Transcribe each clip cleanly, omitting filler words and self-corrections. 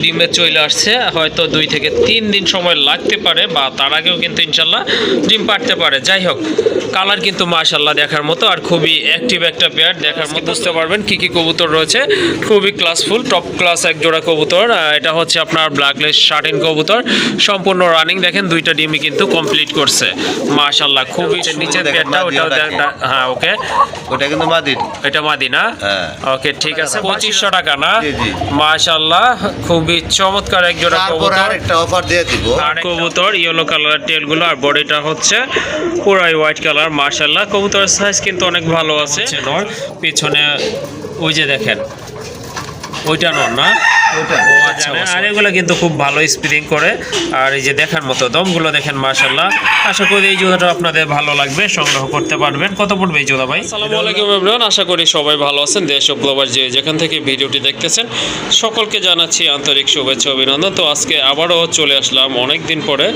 ডিমে চলে আসছে, হয়তো 2 থেকে 3 দিন সময় লাগতে পারে বা তার আগেও কিন্তু ইনশাল্লাহ ডিম পারতে পারে। যাই হোক, কালার কিন্তু মাশাল্লাহ দেখার মতো আর খুবই অ্যাক্টিভ একটা পেয়ার। দেখার মতো বুঝতে পারবেন কি কি কবুতর রয়েছে। খুবই ক্লাসফুল, টপ ক্লাস এক জোড়া কবুতর। এটা হচ্ছে আপনার ব্ল্যাকলেস শার্টিন কবুতর, সম্পূর্ণ রানিং। দেখেন 2টা ডিমই কিন্তু কমপ্লিট করছে মাশাল্লাহ। খুবই নিচের পেয়ারটা ওটাও, হ্যাঁ ওকে, ওটা কিন্তু মাদি, এটা মাদি না? হ্যাঁ ওকে ঠিক আছে। 2500 টাকা না? মাশাল্লাহ খুবই চমৎকার এক জোড়া কবুতর। একটা অফার দিয়ে দিব। কবুতর ইয়েলো কালারের টেল গুলো আর বডিটা হচ্ছে পুরাই হোয়াইট কালার। মাশাল্লাহ কবুতরের সাইজ কিন্তু অনেক ভালো আছে। পিছনে ওই যে দেখেন, ওইটা নর না? আর এগুলো কিন্তু খুব ভালো স্পিডিং করে। আর এই যে দেখার মতো দমগুলো দেখেন মাশাল্লাহ। আশা করি এই জোড়াটা আপনাদের ভালো লাগবে, সংগ্রহ করতে পারবেন। কত পড়বে এই জোড়া ভাই? আসসালামু আলাইকুম এভরিওয়ান, আশা করি সবাই ভালো আছেন। দেশ ও প্রবাস যেখান থেকে ভিডিওটি দেখতেছেন সকলকে জানাচ্ছি আন্তরিক শুভেচ্ছা অভিনন্দন। তো আজকে আবারও চলে আসলাম অনেক দিন পরে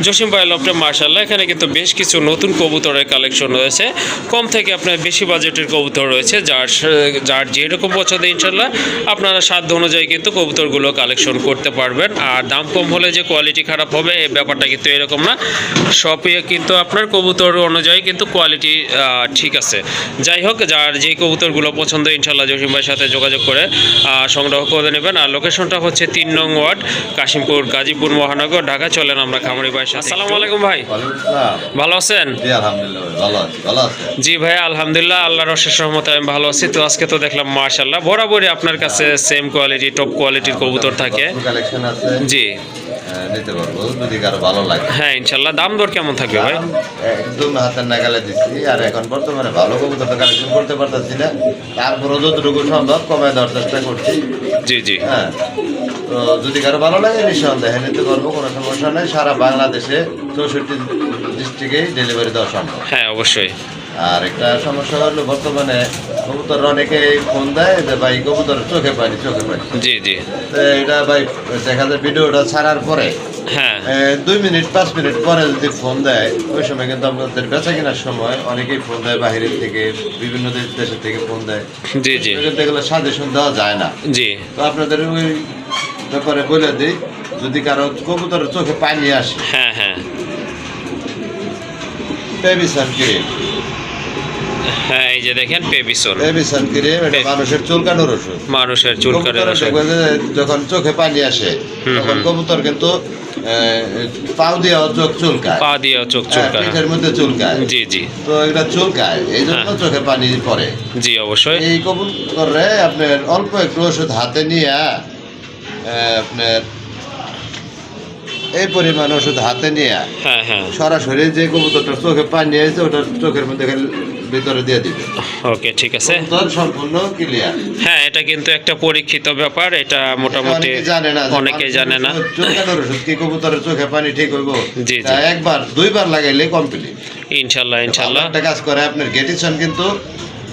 জসিম ভাই লফটে। মাশাল্লাহ এখানে কিন্তু বেশ কিছু নতুন কবুতরের কালেকশন রয়েছে। কম থেকে আপনার বেশি বাজেটের কবুতর রয়েছে, যার যেরকম পছন্দ ইনশাল্লাহ আপনারা সাধ্য অনুযায়ী কিন্তু কবুতরগুলো কালেকশন করতে পারবেন। আর দাম কম হলে যে কোয়ালিটি খারাপ হবে এই ব্যাপারটা কিন্তু এরকম না। সবই কিন্তু আপনার কবুতর অনুযায়ী কিন্তু কোয়ালিটি ঠিক আছে। যাই হোক, যার যেই কবুতরগুলো পছন্দ ইনশাল্লাহ জসিম ভাইয়ের সাথে যোগাযোগ করে সংগ্রহ করে নেবেন। আর লোকেশনটা হচ্ছে 3 নং ওয়ার্ড, কাশিমপুর, গাজীপুর মহানগর, ঢাকা। চলেন আমরা খামারি ভাইয়ের সাথে। আসসালামু আলাইকুম ভাই, ভালো আছেন? জি ভাই আলহামদুলিল্লাহ, আল্লাহর অশেষ রহমতে আমি ভালো আছি। তো আজকে তো দেখলাম মাশাল্লাহ বরাবরই আপনার কাছে সেম কোয়ালিটি, টপ কোয়ালিটির কবুতর থাকে। জি নিতে পারবো যদি কারো ভালো লাগে। হ্যাঁ ইনশাল্লাহ। দাম দর কেমন থাকবে ভাই? একদম হাতের নাগালে দিচ্ছি। আর এখন বর্তমানে ভালো কবুতর তো কালেকশন করতে পারতেছি না, তারপরে যতটুকু সম্ভব কমায় দেওয়ার চেষ্টা করছি। জি জি হ্যাঁ, তো যদি কারো ভালো লাগে নিঃসন্দেহে নিতে পারবো, কোনো সমস্যা নেই। সারা বাংলাদেশে 64 ডিস্ট্রিক্টে ডেলিভারি দেওয়া সম্ভব। হ্যাঁ অবশ্যই। আর একটা সমস্যা হলো বর্তমানে কবুতর অনেকে ফোন দেয় যে ভাই কবুতর চোখে পানি। জি জি। তো এটা ভাই দেখা যায় ভিডিওটা ছাড়ার পরে হ্যাঁ 2 মিনিট 5 মিনিট পরে যদি ফোন দেয়, ওই সময় কিন্তু আমাদের বেচা কেনার সময় অনেকেই ফোন দেয়, বাইরের থেকে বিভিন্ন দেশের থেকে ফোন দেয়। জি জি। এগুলো সাজেশন দেওয়া যায় না। জি। তো আপনাদের ওই ব্যাপারে বলে দিই, যদি কারো কবুতরের চোখে পানি আসে, হ্যাঁ হ্যাঁ পেবিসন ক্রিম। হ্যাঁ এই যে দেখেন পেবিসন ক্রিম, এটা মানুষের চুলকানোর ওষুধ। মানুষের চুলকানোর ওষুধ। যখন চোখে পানি আসে তখন কবুতর কিন্তু পাও দিয়ে চোখ চুলকায়, পা দিয়ে চোখ চুলকায়, পিঠের মধ্যে চুলকায়। জি জি। তো এটা চুলকায়, এই জন্য চোখে পানি পড়ে। জি অবশ্যই। এই কবুতরে আপনার অল্প একটু ওষুধ হাতে নিয়ে আপনার এই পরিমাণ ওষুধ হাতে নিয়ে হ্যাঁ হ্যাঁ সরাসরি যে কবুতরটার চোখে পানি আছে ওটা চোখের মধ্যে ভিতরে দিয়ে দিবে। ওকে ঠিক আছে, সম্পূর্ণ ক্লিয়ার। হ্যাঁ এটা কিন্তু একটা পরীক্ষিত ব্যাপার, এটা মোটামুটি অনেকে জানে না। চুলকানোর ওষুধ কি কবুতরের চোখে পানি ঠিক হইব? জি জি। একবার 2বার লাগাইলে কমপ্লিট ইনশাল্লাহ ইনশাল্লাহ। একটা কাজ করে আপনার গেটিসন কিন্তু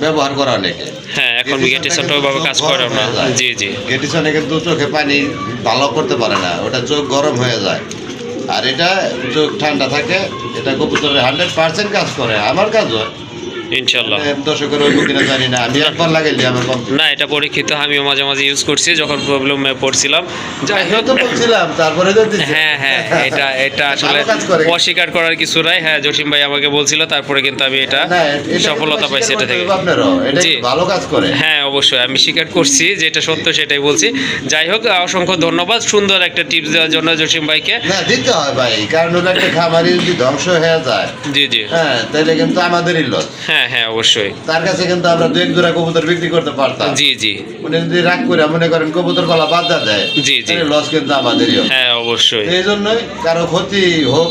ব্যবহার করা অনেকে। হ্যাঁ এখন গেটিসনটা ওইভাবে কাজ করে না। জি জি। গেটিসনে কিন্তু চোখে পানি ভালো করতে পারে না, ওটা চোখ গরম হয়ে যায়। আর এটা চোখ ঠান্ডা থাকে, এটা কবুতরের 100% কাজ করে। আমার কাজ হয় ইনশাল্লাহ। দর্শকের ওই কিনা জানি না, আমি একবার লাগাইলে আমার কমপ্লিট। না এটা পরীক্ষিত, আমিও মাঝে মাঝে ইউজ করছি যখন প্রবলেমে পড়ছিলাম। যাই হোক বলছিলাম তারপরে তো হ্যাঁ হ্যাঁ এটা আসলে অস্বীকার করার কিছু নাই। হ্যাঁ জসিম ভাই আমাকে বলছিল, তারপরে কিন্তু আমি এটা সফলতা পাইছি এটা থেকে। জি ভালো কাজ করে। হ্যাঁ অবশ্যই আমি স্বীকার করছি, যেটা সত্য সেটাই বলছি। যাই হোক অসংখ্য ধন্যবাদ সুন্দর একটা টিপস দেওয়ার জন্য জসিম ভাইকে। না দিতে হয় ভাই, কারণ ওটা একটা খামারি যদি ধ্বংস হয়ে যায়, জি জি, হ্যাঁ তাহলে কিন্তু আমাদেরই লস। হ্যাঁ হ্যাঁ অবশ্যই। তার কাছে কিন্তু আমরা 2-1 জোড়া কবুতর বিক্রি করতে পারতাম। জি জি। উনি যদি রাগ করে মনে করেন কবুতর গলা বাদ দেয়, জি জি, লস কিন্তু আমাদেরই। হ্যাঁ অবশ্যই। এই জন্যই কারো ক্ষতি হোক,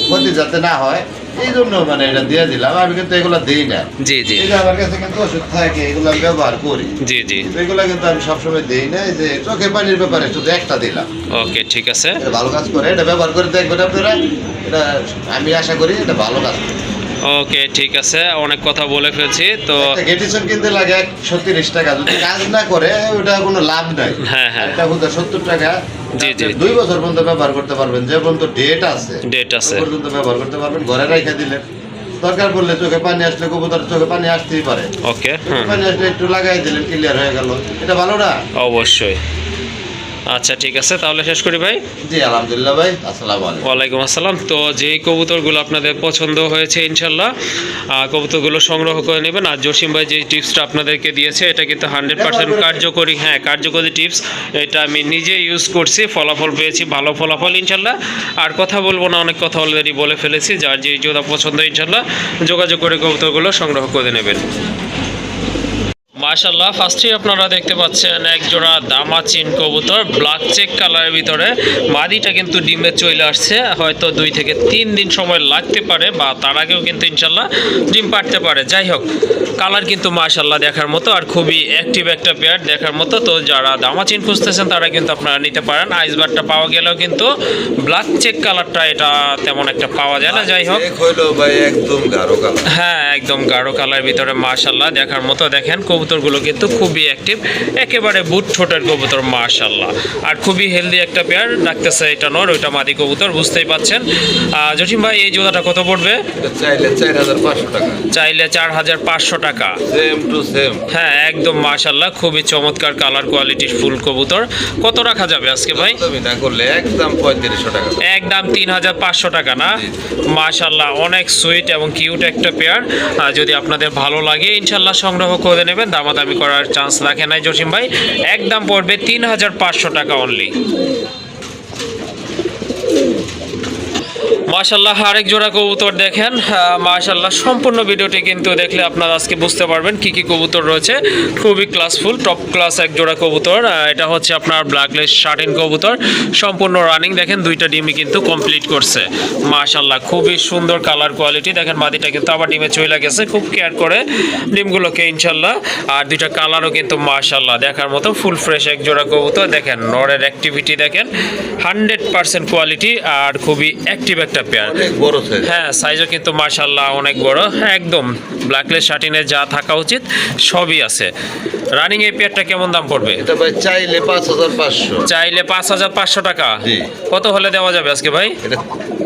ক্ষতি যাতে না হয় এই জন্য মানে এটা দিয়ে দিলাম। আমি কিন্তু এগুলো দিই না। জি জি। এই যে আমার কাছে কিন্তু ওষুধ থাকে, এগুলো আমি ব্যবহার করি। জি জি। এগুলো কিন্তু আমি সবসময় দিই না। এই যে চোখে পানির ব্যাপারে শুধু একটা দিলাম। ওকে ঠিক আছে, ভালো কাজ করে, এটা ব্যবহার করে দেখবেন আপনারা। এটা আমি আশা করি এটা ভালো কাজ করে। ওকে ঠিক আছে, অনেক কথা বলে ফেলছি। তো গেটিসন কিনতে লাগে 130 টাকা, যদি কাজ না করে ওটা কোনো লাভ নাই। হ্যাঁ হ্যাঁ এটা বলতে 70 টাকা। জি জি। 2 বছর পর্যন্ত ব্যবহার করতে পারবেন, যে পর্যন্ত ডেট আছে পর্যন্ত ব্যবহার করতে পারবেন। ঘরে রেখে দিলেন, দরকার পড়লে চোখে পানি আসলে কবুতর চোখে পানি আসতেই পারে। ওকে পানি আসলে একটু লাগাই দিলেন, ক্লিয়ার হয়ে গেল। এটা ভালো না? অবশ্যই। আচ্ছা ঠিক আছে, তাহলে শেষ করি ভাই। জি আলহামদুলিল্লাহ ভাই, আসসালামু আলাইকুম। ওয়ালাইকুম আসসালাম। তো যেই কবুতরগুলো আপনাদের পছন্দ হয়েছে ইনশাল্লাহ কবুতরগুলো সংগ্রহ করে নেবেন। আর জসিম ভাই যে টিপসটা আপনাদেরকে দিয়েছে এটা কিন্তু 100% কার্যকরী, হ্যাঁ কার্যকরী টিপস। এটা আমি নিজে ইউজ করছি, ফলাফল পেয়েছি, ভালো ফলাফল ইনশাল্লাহ। আর কথা বলবো না, অনেক কথা অলরেডি বলে ফেলেছি। যার যে জোড়া পছন্দ ইনশাল্লাহ যোগাযোগ করে কবুতরগুলো সংগ্রহ করে নেবেন। মাশাআল্লাহ, ফার্স্টেই আপনারা দেখতে পাচ্ছেন এক জোড়া দামাচিন কবুতর ব্ল্যাক চেক কালারের ভিতরে। মাদিটা কিন্তু ডিমে চলে আসছে, হয়তো 2 থেকে 3 দিন সময় লাগতে পারে, বা তার আগেও কিন্তু ইনশাল্লাহ ডিম পাড়তে পারে। যাই হোক, কালার কিন্তু মাশাআল্লাহ দেখার মতো, আর খুবই অ্যাক্টিভ একটা পেয়ার দেখার মতো। তো যারা দামাচিন খুঁজতেছেন তারা কিন্তু আপনারা নিতে পারেন। আইসবারটা পাওয়া গেলেও কিন্তু ব্ল্যাক চেক কালারটা এটা তেমন একটা পাওয়া যায় না। যাই হোক, ভাই একদম গাঢ় কালার, হ্যাঁ একদম গাঢ় কালারের ভিতরে মাশাআল্লাহ দেখার মতো। দেখেন কবুতরগুলো কিন্তু খুবই অ্যাক্টিভ, একেবারে বুট ঠোঁটের কবুতর মাশাআল্লাহ। আর খুবই হেলদি একটা পেয়ার ডাকতেছে, এটা নর ওইটা মাদি কবুতর, বুঝতেই পাচ্ছেন। জসিম ভাই এই জোড়াটা কত পড়বে? চাইলে 4500 টাকা। চাইলে 4500 টাকা, সেম টু সেম। হ্যাঁ একদম মাশাআল্লাহ, খুবই চমৎকার কালার কোয়ালিটির ফুল কবুতর। কত রাখা যাবে আজকে ভাই? তুমি না করলে একদম 3500 টাকা। একদম 3500 টাকা না? মাশাআল্লাহ, অনেক সুইট এবং কিউট একটা পেয়ার। যদি আপনাদের ভালো লাগে ইনশাল্লাহ সংগ্রহ করে নেবেন, দামাদামি করার চান্স রাখে নাই জসিম ভাই। একদম পড়বে 3500 টাকা অনলি। মাশাআল্লাহ, আরেক জোড়া কবুতর দেখেন। মাশাআল্লাহ, সম্পূর্ণ ভিডিওটি কিন্তু দেখলে আপনারা আজকে বুঝতে পারবেন কি কি কবুতর রয়েছে। খুবই ক্লাসফুল, টপ ক্লাস এক জোড়া কবুতর। এটা হচ্ছে আপনার ব্ল্যাকলেস শার্টিন কবুতর, সম্পূর্ণ রানিং। দেখেন দুইটা ডিমই কিন্তু কমপ্লিট করছে মাশাআল্লাহ, খুবই সুন্দর কালার কোয়ালিটি। দেখেন মাদিটা কিন্তু আবার ডিমে চলে গেছে, খুব কেয়ার করে ডিমগুলোকে ইনশাল্লাহ। আর দুইটা কালারও কিন্তু মাশাআল্লাহ দেখার মতো, ফুল ফ্রেশ এক জোড়া কবুতর। দেখেন নরের অ্যাক্টিভিটি দেখেন, 100% কোয়ালিটি, আর খুবই অ্যাক্টিভ একটা পেয়ার। অনেক বড় সাইজ, হ্যাঁ সাইজও কিন্তু মাশাআল্লাহ অনেক বড়, একদম ব্ল্যাকলেস শার্টিনে যা থাকা উচিত সবই আছে। রানিং এই পেয়ারটা কেমন দাম পড়বে? এটা ভাই চাইলে 5500। চাইলে 5500 টাকা। জি। কত হলে দেওয়া যাবে আজকে ভাই?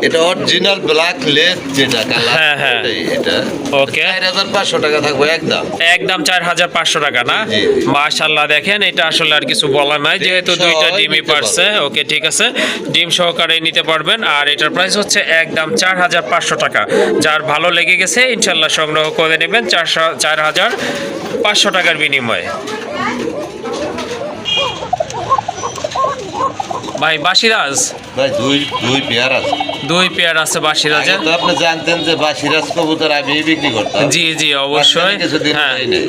এটা অরিজিনাল ব্ল্যাকলেস যেটা কালার, হ্যাঁ হ্যাঁ এটা ওকে, 4500 টাকা থাকবে একদম। একদম 4500 টাকা না? জি। মাশাআল্লাহ, দেখেন এটা আসলে আর কিছু বলার নাই, যেহেতু দুইটা ডিমই পারছে। ওকে ঠিক আছে, ডিম সহকারে নিতে পারবেন। আর এটার প্রাইস হচ্ছে একদম 4500 টাকা। যার ভালো লেগে গেছে ইনশাল্লাহ সংগ্রহ করে নেবেন 4500 টাকার বিনিময়ে। ভাই বাসিরাজ ভাই দুই পেয়ার আছে। 2 পেয়ার আছে বাসিরাজের। আগে তো আপনি জানতেন যে বাসিরাজ কবুতর আমি বিক্রি করতাম। জি জি অবশ্যই, কিছুদিন হ্যাঁ হয় নাই।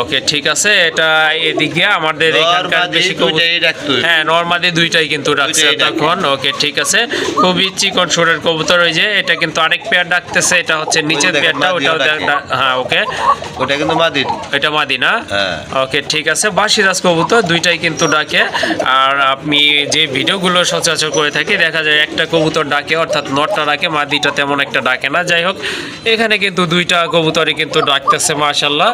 ওকে ঠিক আছে। এটা এদিকে আমাদের এখানকার নরমাদি বেশি দুইটাই রাখতো। হ্যাঁ নরমাদি দুইটাই কিন্তু রাখছে দুইটাই ডাকে। তখন। ওকে ঠিক আছে, খুবই চিকন সুরের কবুতর। ওই যে এটা কিন্তু আরেক পেয়ার ডাকতেছে, এটা হচ্ছে নিচের দেখেন, পেয়ারটা, মাদিও ওটাও ডাকে। হ্যাঁ ওকে, ওটা কিন্তু মাদির। এটা মাদি না? হ্যাঁ। ওকে ঠিক আছে, বাসিরাজ কবুতর দুইটাই কিন্তু ডাকে। আর আপনি যে ভিডিওগুলো সচরাচর করে থাকি দেখা যায় একটা কবুতর ডাকে, অর্থাৎ নটটা ডাকে, মাদিটা তেমন একটা ডাকে না। যাই হোক, এখানে কিন্তু দুইটা কবুতরই কিন্তু ডাকতেছে মাশাআল্লাহ।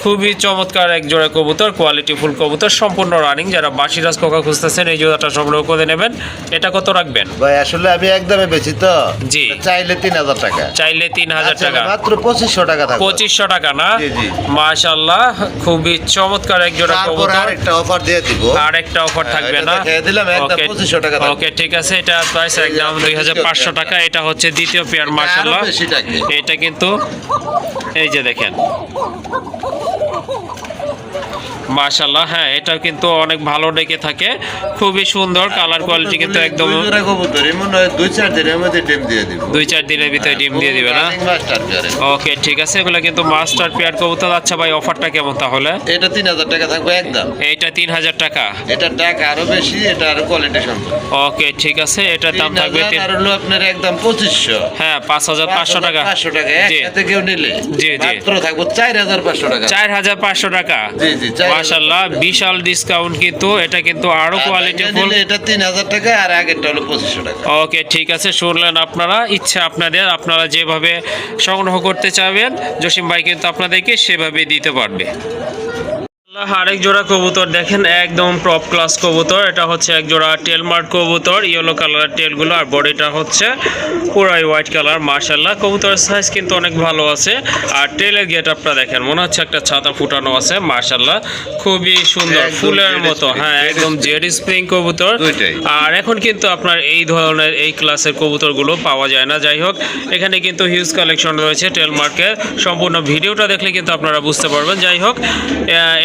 খুবই চমৎকার এক জোড়া কবুতর, কোয়ালিটি ফুল কবুতর, সম্পূর্ণ রানিং। যারা বাসিরাজ পোকা খুঁজতেছেন এই জোড়াটা সংগ্রহ করে নেবেন। এটা কত রাখবেন ভাই আসলে আমি একদমে বেশি তো। জি। চাইলে 3000 টাকা। চাইলে 3000 টাকা। মাত্র 2500 টাকা থাকবে। 2500 টাকা না? জি, জি। মাশাআল্লাহ, খুবই চমৎকার এক জোড়া তারপর কবুতর। আরেকটা অফার দিয়ে দিব। আর একটা অফার থাকবে এটা না? দেখিয়ে দিলাম, একদম 2500 টাকা থাকবে। ওকে ঠিক আছে, এটা প্রাইস একদম 2500 টাকা। এটা হচ্ছে দ্বিতীয় পেয়ার মাশাআল্লাহ। আরো বেশি টাকা। এটা কিন্তু এই যে দেখেন মাশাআল্লাহ, হ্যাঁ এটাও কিন্তু অনেক ভালো ডেকে থাকে, খুবই সুন্দর কালার কোয়ালিটি কিন্তু একদম। দুই জোড়া কবুতর মনে হয় 2-4 দিনের মধ্যে ডিম দিয়ে দিব। 2-4 দিনের ভিতরে ডিম দিয়ে দিবে না? মাস্টার পেয়ারে। ওকে ঠিক আছে, এগুলো কিন্তু মাস্টার পেয়ার কবুতর। আচ্ছা ভাই, অফারটা কেমন তাহলে? এটা 3000 টাকা থাকবে একদম। এইটা 3000 টাকা। এটা টাকা আরো বেশি, এটা আরো কোয়ালিটি সম্পন্ন। ওকে ঠিক আছে, এটার দাম থাকবে 3000 আর হলো আপনার একদম 2500। হ্যাঁ 5500 টাকা। 500 টাকা জি একসাথে কেউ নিলে জি জি মাত্র থাকবে 4500 টাকা। 4500 টাকা। জি জি, 4000 মাশাআল্লাহ, বিশাল ডিসকাউন্ট কিন্তু। এটা কিন্তু আরো কোয়ালিটি ফুল। এটা 3000 টাকা আর আগেরটা হলো 2500 টাকা। ওকে ঠিক আছে, শুনলেন আপনারা, ইচ্ছা আপনাদের, আপনারা যেভাবে সংগ্রহ করতে চাইবেন জসিম ভাই কিন্তু আপনাদেরকে সেভাবে দিতে পারবে। আরেক জোড়া কবুতর দেখেন, একদম টপ ক্লাস কবুতর। এটা হচ্ছে এক জোড়া টেলমার্ক কবুতর, ইয়েলো কালারের টেলগুলো, আর বডিটা হচ্ছে পুরাই হোয়াইট কালার। মাশাআল্লাহ কবুতরের সাইজ কিন্তু অনেক ভালো আছে। আর টেলের গেটআপটা দেখেন, মনে হচ্ছে একটা ছাতা ফুটানো আছে। মাশাআল্লাহ খুবই সুন্দর, একদম ফুলের জেড মতো। স্প্রিং, হ্যাঁ, জেড একদম স্প্রিং। জেড স্প্রিং কবুতর। দুইটাই। আর এখন কিন্তু আপনার এই ধরনের এই ক্লাসের কবুতরগুলো পাওয়া যায় না। যাই হোক, এখানে কিন্তু হিউজ কালেকশন রয়েছে টেলমার্কের। সম্পূর্ণ ভিডিওটা দেখলে কিন্তু আপনারা বুঝতে পারবেন। যাই হোক,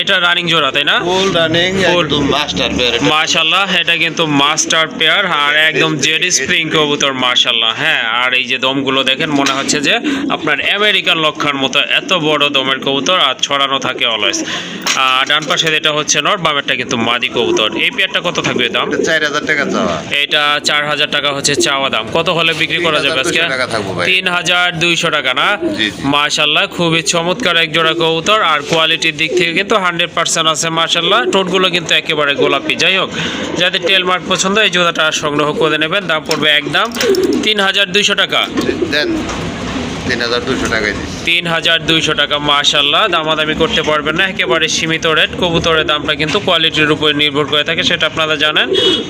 এটা রানিং জোড়া, তাই না? Full running Full। একদম মাস্টার পেয়ার। মাশাআল্লাহ এটা কিন্তু মাস্টার পেয়ার আর একদম জেড স্প্রিং কবুতর। মাশাআল্লাহ। হ্যাঁ, আর এই যে দমগুলো দেখেন, মনে হচ্ছে যে আপনার আমেরিকান লক্ষার মতো এত বড় দমের কবুতর, আর ছড়ানো থাকে অলওয়েজ। ডান পাশে এটা হচ্ছে নর, বামেরটা কিন্তু মাদি কবুতর। এই পেয়ারটা কত থাকবে দাম? 4000 টাকা চাওয়া। এটা 4000 টাকা হচ্ছে চাওয়া দাম। কত হলে বিক্রি করা যাবে আজকে? 3200 টাকা থাকবো ভাই। 3200 টাকা না? জি, জি। মাশাআল্লাহ খুবই চমৎকার এক জোড়া কবুতর, আর কোয়ালিটির দিক থেকে কিন্তু 100% আছে। মাশাআল্লাহ টোটগুলো কিন্তু একেবারে গোলাপি। যাই হোক, যাদের টেলমার্ক পছন্দ এই জোড়াটা সংগ্রহ করে নেবেন। দাম পড়বে একদম 3200 টাকা। দেন 3200 টাকায় দিচ্ছি। 3200 টাকা। মাশাআল্লাহ দামাদামি করতে পারবেন না, একেবারে সীমিত রেট। কবুতরের দামটা কিন্তু কোয়ালিটির উপর নির্ভর করে থাকে, সেটা আপনারা জানেন।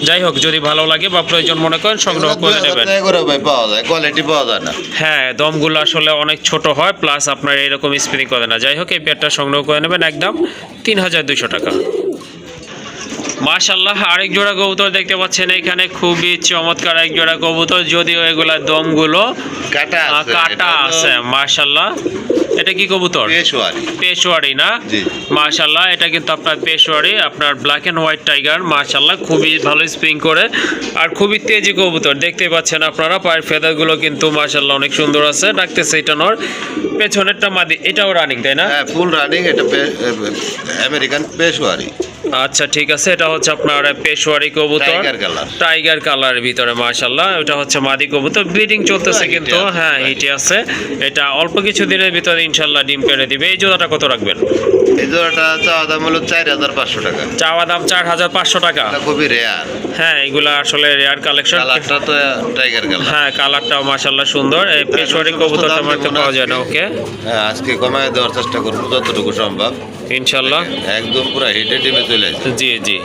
যাই হোক, যদি ভালো লাগে বা প্রয়োজন মনে করেন সংগ্রহ করে 2000 নেবেন। টাকা করে ভাই পাওয়া যায়, কোয়ালিটি পাওয়া যায় না। হ্যাঁ, দমগুলো আসলে অনেক ছোট হয়, প্লাস আপনার এরকম স্প্রিং করে না। যাই হোক, এই পেয়ারটা সংগ্রহ করে নেবেন একদম 3200 টাকা। মাশাআল্লাহ আরেক জোড়া কবুতর দেখতে পাচ্ছেন এখানে, খুবই চমৎকার এক জোড়া কবুতর, যদিও এগুলা দমগুলো কাটা আছে, কাটা এটা হলো আছে। মাশাআল্লাহ এটা কি কবুতর? পেশোয়ারি। পেশোয়ারি না? জি। মাশাআল্লাহ এটা কিন্তু আপনার পেশোয়ারি, আপনার ব্ল্যাক এন্ড হোয়াইট টাইগার। মাশাআল্লাহ খুবই ভালো স্প্রিং করে, আর খুবই তেজি কবুতর। দেখতে পাচ্ছেন আপনারা, পায়ের ফেদারগুলো কিন্তু মাশাআল্লাহ অনেক সুন্দর আছে। ডাকতেছে এটা নর, পেছনেরটা মাদি। এটাও রানিং, তাই না? হ্যাঁ, ফুল রানিং। এটা আমেরিকান পেশোয়ারি। আচ্ছা ঠিক আছে, এটা হচ্ছে আপনার পেশোয়ারি কবুতর, টাইগার কালার। টাইগার কালারের ভিতরে। মাশাআল্লাহ এটা হচ্ছে মাদি কবুতর, ব্লিডিং চলতেছে কিন্তু। হিটে আছে, হ্যাঁ, হিটে আছে। এটা অল্প কিছু দিনের ভিতরে ইনশাআল্লাহ ডিম পেড়ে দিবে। এই জোড়াটা কত রাখবেন? এই জোড়াটা চাওয়া দাম হলো 4500 টাকা। চাওয়া দাম 4500 টাকা। এটা খুবই রেয়ার। হ্যাঁ, এগুলা আসলে রেয়ার কালেকশন। কালারটা তো টাইগার কালার। হ্যাঁ, কালারটাও মাশাআল্লাহ সুন্দর। এই পেশোয়ারি কবুতরটা মারতে পাওয়া যায় না। ওকে, হ্যাঁ, আজকে কমায় দেওয়ার চেষ্টা করবো যতটুকু সম্ভব। ইনশাআল্লাহ। একদম পুরো হিটে টিমে চলে আসে। জি জি।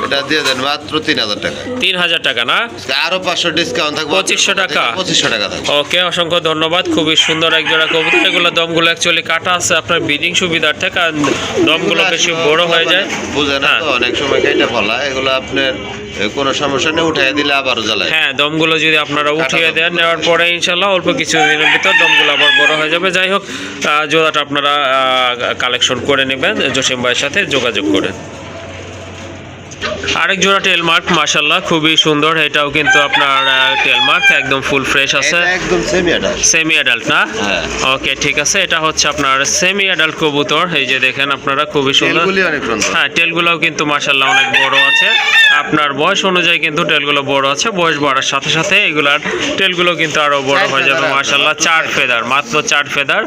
এটা দিয়ে দেন মাত্র 3000 টাকা। 3000 টাকা না? আরো 500 ডিসকাউন্ট থাকবে। 2500 টাকা। 2500 টাকা থাকবে। ওকে, অসংখ্য ধন্যবাদ। খুবই সুন্দর এক জোড়া কবুতর। এগুলো দমগুলো অ্যাকচুয়ালি কাটা আছে আপনার ব্রিডিং সুবিধার্থে, কারণ দমগুলো বেশি বড় হয়ে যায়। বুঝে না তো, অনেক সময় কেটে ফেলা। এগুলো আপনার কোনো সমস্যা নেই, উঠাই দিলে আবারও জ্বালায়। হ্যাঁ, দমগুলো যদি আপনারা উঠিয়ে দেন, দমগুলো। নেওয়ার পরে ইনশাল্লাহ অল্প কিছু দিনের ভিতর দমগুলো আবার বড় হয়ে যাবে। যাই হোক, জোড়াটা আপনারা কালেকশন করে নেবেন জসিম ভাইয়ের সাথে যোগাযোগ করে। আরেক জোড়া টেলমার্ক, মাশাআল্লাহ খুবই সুন্দর। এটাও কিন্তু আপনার টেলমার্ক, একদম ফুল ফ্রেশ আছে। এটা একদম সেমি অ্যাডাল্ট। সেমি অ্যাডাল্ট না? হ্যাঁ। ওকে ঠিক আছে, এটা হচ্ছে আপনার সেমি অ্যাডাল্ট কবুতর। এই যে দেখেন আপনারা, খুবই সুন্দর। তেলগুলি অনেক সুন্দর। হ্যাঁ, টেলগুলোও কিন্তু মাশাআল্লাহ অনেক বড় আছে। আপনার বয়স অনুযায়ী কিন্তু টেলগুলো বড় আছে। বয়স বাড়ার সাথে সাথে এগুলার টেলগুলো কিন্তু আরো বড় হয়ে যাবে। মাশাআল্লাহ 4 ফেদার, মাত্র 4 ফেদার।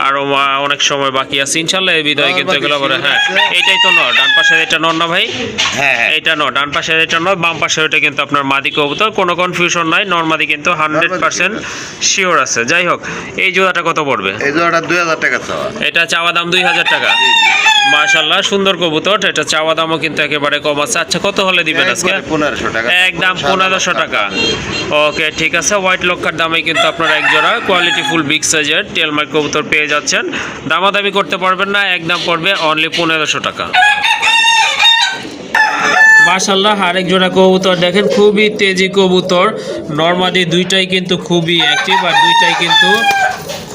আরো অনেক সময় বাকি আছে ইনশাআল্লাহ এই বিদায় কিন্তু এগুলো বড়। হ্যাঁ, এইটাই তো নর। ডান পাশে এটা নর না ভাই? হ্যাঁ, এটা নর। ডান পাশে এটা নর, বাম পাশে এটা কিন্তু আপনার মাদি কবুতর। কোনো কনফিউশন নাই, নর মাদি কিন্তু 100% শিওর আছে। যাই হোক, এই জোড়াটা কত পড়বে? এই জোড়াটা 2000 টাকা চাওয়া। এটা চাওয়া দাম 2000 টাকা। মাশাআল্লাহ সুন্দর কবুতর। এটা চাওয়া দামও কিন্তু একেবারে কম আছে। আচ্ছা, কত হলে দিবেন আজকে? 1500 টাকা। একদম 1500 টাকা। ওকে ঠিক আছে, হোয়াইট লক্ষার দামে কিন্তু আপনারা এক জোড়া কোয়ালিটি ফুল বিগ সাইজের টেলমার্ক কবুতর পেয়ে যাচ্ছেন। দামাদামি করতে পারবেন না, একদম পড়বে অনলি 1500 টাকা। মাশাআল্লাহ আরেক জোড়া কবুতর দেখেন, খুবই তেজি কবুতর। নরমাদি দুইটাই কিন্তু খুবই অ্যাক্টিভ, আর দুইটাই কিন্তু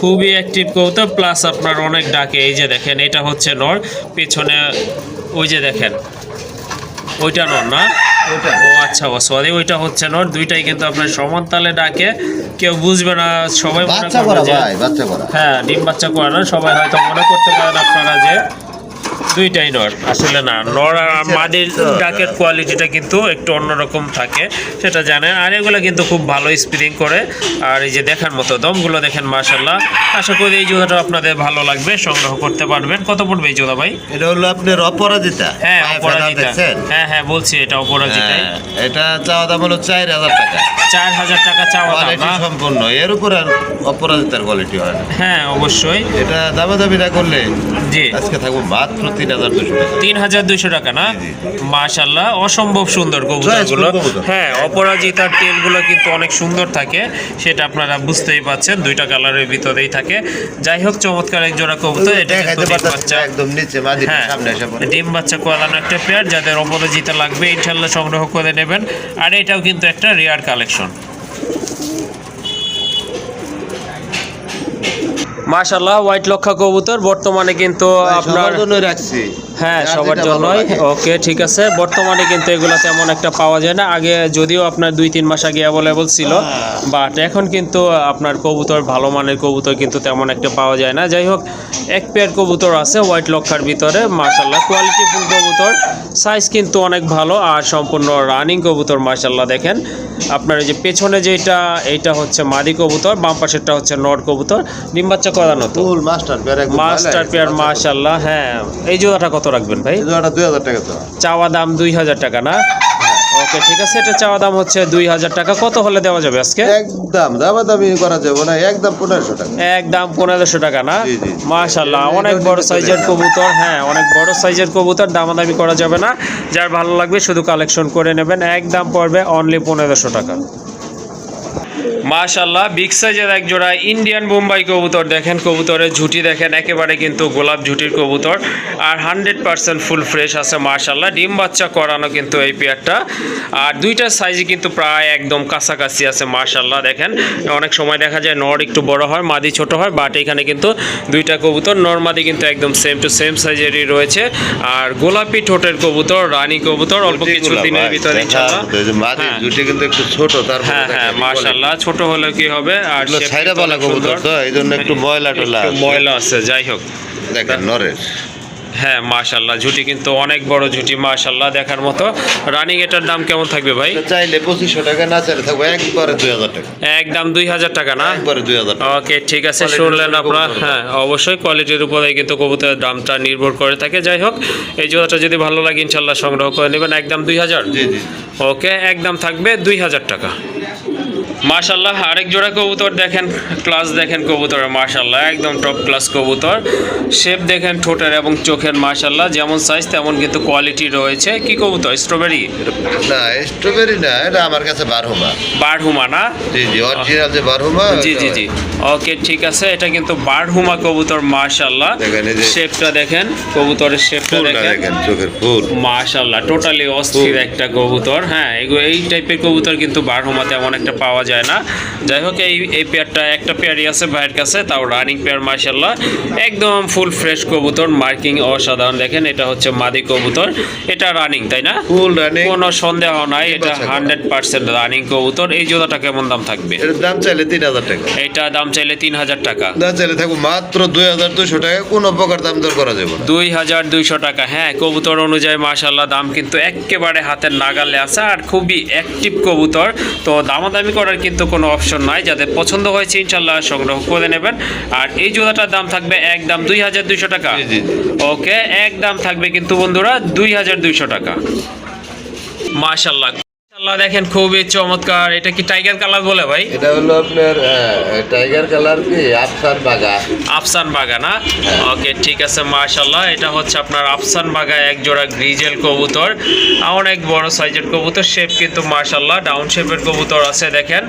খুবই অ্যাক্টিভ কবুতর, প্লাস আপনার অনেক ডাকে। এই যে দেখেন, এটা হচ্ছে নর, পেছনে ওই যে দেখেন ওইটা নর না? ও আচ্ছা, ও সরি, ওইটা হচ্ছে নর। দুইটাই কিন্তু আপনার সমান তালে ডাকে, কেউ বুঝবে না, সবাই মনে বাচ্চা করবে করা যে ভাই, বাচ্চা করা। হ্যাঁ ডিম বাচ্চা করে না, সবাই হয়তো মনে করতে পারেন আপনারা যে দুইটাই নর। আসলে না, নর আর মাদির ডাকের কোয়ালিটিটা কিন্তু একটু অন্যরকম থাকে, সেটা জানেন। আর এগুলো কিন্তু খুব ভালো স্প্রিং করে, আর এই যে দেখার মতো দমগুলো দেখেন মাশাআল্লাহ। আশা করি এই জোড়াটা আপনাদের ভালো লাগবে, সংগ্রহ করতে পারবেন। কত পড়বে এই জোড়া ভাই? এটা হলো আপনার অপরাজিতা। হ্যাঁ, পায়ে অপরাজিতা। ফেদা দেখছেন? হ্যাঁ হ্যাঁ, বলছি এটা অপরাজিতাই। হ্যাঁ, এটা চাওয়া দাম হলো 4000 টাকা। 4000 টাকা চাওয়া দাম কোয়ালিটি না? সম্পূর্ণ। এর উপর আর অপরাজিতার কোয়ালিটি হয় না। হ্যাঁ অবশ্যই। এটা দামাদামি না করলে জি। আজকে থাকবো মাত্র 3200 টাকা। 3200 টাকা না? জি, মাশাআল্লাহ, অসম্ভব সুন্দর কবুতরগুলো। Choice কবুতর। হ্যাঁ, অপরাজিতার টেলগুলো কিন্তু অনেক সুন্দর থাকে, সেটা আপনারা বুঝতেই পাচ্ছেন, দুইটা কালারের ভিতরেই থাকে। যাই হোক, চমৎকার এক জোড়া কবুতর। এটা দেখাইতে কিন্তু ডিম পারতাছি বাচ্চা, না, একদম নিচে মাদি হ্যাঁ, সামনে এসে পড়ে। ডিম বাচ্চা কোয়ালানো একটা পেয়ার, যাদের অপরাজিতা লাগবে ইনশাল্লাহ সংগ্রহ করে নেবেন। আর এটাও কিন্তু একটা রেয়ার কালেকশন। মাশাআল্লাহ, হোয়াইট লক্ষা কবুতর বর্তমানে কিন্তু আপনার, সবার জন্য রাখছি। হ্যাঁ, যার সবার যেটা ভালো জন্যই। লাগে। ওকে, ঠিক আছে। বর্তমানে কিন্তু এগুলো তেমন একটা পাওয়া যায় না, আগে যদিও আপনার 2-3 মাস আগে অ্যাভেলেবল ছিল, বাট এখন কিন্তু আপনার কবুতর, ভালো মানের কবুতর কিন্তু তেমন একটা পাওয়া যায় না। যাই হোক, এক পেয়ার কবুতর আছে হোয়াইট লক্ষার ভিতরে, মাশাআল্লাহ কোয়ালিটি ফুল কবুতর, সাইজ কিন্তু অনেক ভালো আর সম্পূর্ণ রানিং কবুতর। মাশাআল্লাহ, দেখেন আপনার এই যে পেছনে যেটা, এইটা হচ্ছে মাদি কবুতর, বাম পাশেরটা হচ্ছে নর কবুতর, ডিম বাচ্চা করানো তো ফুল মাস্টার পেয়ার, একদম মাস্টার পেয়ার। মাশাআল্লাহ, হ্যাঁ। এই জোড়াটা কত রাখবেন ভাই? এই জোড়াটা 2000 টাকা তো। চাওয়া দাম 2000 টাকা না? ওকে, ঠিক আছে, এটা চাওয়া দাম হচ্ছে 2000 টাকা। কত হলে দেওয়া যাবে আজকে? একদম দামাদামি করা যাবে না, একদম 1500 টাকা। একদম 1500 টাকা না? জি, জি। মাশাআল্লাহ, অনেক বড় সাইজের কবুতর। হ্যাঁ, অনেক বড় সাইজের কবুতর, দামাদামি করা যাবে না। যার ভালো লাগবে শুধু কালেকশন করে নেবেন। একদম পড়বে অনলি 1500 টাকা। মাশাআল্লাহ, বিগ সাইজের এক জোড়া ইন্ডিয়ান বোম্বাই কবুতর। দেখেন কবুতরের ঝুঁটি দেখেন, একেবারে কিন্তু গোলাপ ঝুঁটির কবুতর, আর 100% ফুল ফ্রেশ আছে। মাশাআল্লাহ, ডিম বাচ্চা করানো কিন্তু এই পেয়ারটা, আর দুইটার সাইজই কিন্তু প্রায় একদম কাছাকাছি আছে। মাশাআল্লাহ, দেখেন অনেক সময় দেখা যায় নর একটু বড় হয়, মাদি ছোট হয়, বাট এখানে কিন্তু দুইটা কবুতর নর মাদি কিন্তু একদম সেম টু সেম সাইজেরই রয়েছে। আর গোলাপি ঠোঁটের কবুতর, রানী কবুতর, অল্প কিছু দিনের ভিতরে ইনশাআল্লাহ। মাদি হ্যাঁ। দুটি কিন্তু একটু ছোট, তারপরে হ্যাঁ, হ্যাঁ, মাশাআল্লাহ, ছোট হলে কি হবে, আর এগুলো shape ছাইরা কিন্তু পালা অনেক কবুতর সুন্দর। তো, এই জন্য একটু ময়লা টলা একটু আছে। ময়লা আছে। যাই হোক, দেখেন নরের হ্যাঁ, মাশাআল্লাহ, ঝুঁটি কিন্তু অনেক বড় ঝুঁটি, মাশাআল্লাহ, দেখার মতো। রানিং এটার দাম কেমন থাকবে ভাই? এটা চাইলে 2500 টাকা, না চাইলে থাকবে একবারে 2000 টাকা। একদম 2000 টাকা না? একবারে 2000 টাকা। ওকে, ঠিক আছে, Quality-র শুনলেন উপরে আপনারা। কবুতর। হ্যাঁ, অবশ্যই কোয়ালিটির উপরে কিন্তু কবুতরের দামটা নির্ভর করে থাকে। যাই হোক, এই জোড়াটা যদি ভালো লাগে ইনশাআল্লাহ সংগ্রহ করে নেবেন। একদম 2000। জি জি। ওকে, একদম থাকবে 2000 টাকা। মাশাআল্লাহ, আরেক জোড়া কবুতর দেখেন, ক্লাস দেখেন কবুতরের, মাশাআল্লাহ, একদম টপ ক্লাস কবুতর। শেপ দেখেন ঠোঁটের এবং চোখের, মাশাআল্লাহ, যেমন সাইজ তেমন কিন্তু কোয়ালিটি রয়েছে। কি কবুতর? স্ট্রবেরি? না, স্ট্রবেরি না, এটা আমার কাছে বারহুমা। বারহুমা না? জি জি, অরিজিনাল যে বারহুমা। জি জি জি। ওকে, ঠিক আছে, এটা কিন্তু বারহুমা কবুতর। মাশাআল্লাহ, দেখেন এই যে শেপটা দেখেন, কবুতরের শেপটা ফুলটা দেখেন, দেখেন, চোখের ফুল। মাশাআল্লাহ, টোটালি অস্থির একটা কবুতর। হ্যাঁ, এই টাইপের কবুতর কিন্তু বারহুমা তেমন একটা পাওয়া যায় না। যাই হোক, এই পেয়ারটা একটা পেয়ারই আছে ভাইয়ের কাছে, তাও রানিং পেয়ার। মাশাআল্লাহ, একদম ফুল ফ্রেশ কবুতর, মার্কিং অসাধারণ। দেখেন, এটা হচ্ছে মাদি কবুতর, এটা রানিং, তাই না? Full running. কোনো সন্দেহ নাই, এটা বাচ্চা করা। 100% রানিং কবুতর। এই জোড়াটা কেমন দাম থাকবে? এর দাম চাইলে 3000 টাকা, এটা দাম চাইলে 3000 টাকা। না চাইলে থাকবো মাত্র 2200 টাকা। কোনো প্রকার দাম দর করা যাবে না। 2200 টাকা। হ্যাঁ, কবুতর অনুযায়ী মাশাআল্লাহ দাম কিন্তু একেবারে হাতের নাগালে আছে, আর খুবই অ্যাক্টিভ কবুতর। তো দামাদামি করার কিন্তু কোনো অপশন নাই। যাদের পছন্দ হয়েছে ইনশাআল্লাহ সংগ্রহ করে নেবেন। আর এই জোড়াটার দাম থাকবে একদম 2200 টাকা। জি, জি। ওকে, একদম থাকবে কিন্তু বন্ধুরা 2200 টাকা। মাশাআল্লাহ, মাশাআল্লাহ, দেখেন খুবই চমৎকার। এটা কি টাইগার কালার বলে ভাই? এটা হলো আপনার টাইগার কালার, কি আফসান বাগা। আফসান বাগা না? ওকে, ঠিক আছে, মাশাআল্লাহ, এটা হচ্ছে আপনার আফসান বাগা এক জোড়া গ্রিজেল কবুতর, অনেক বড় সাইজের কবুতর। শেপ কিন্তু মাশাআল্লাহ ডাউন শেপের কবুতর আছে, দেখেন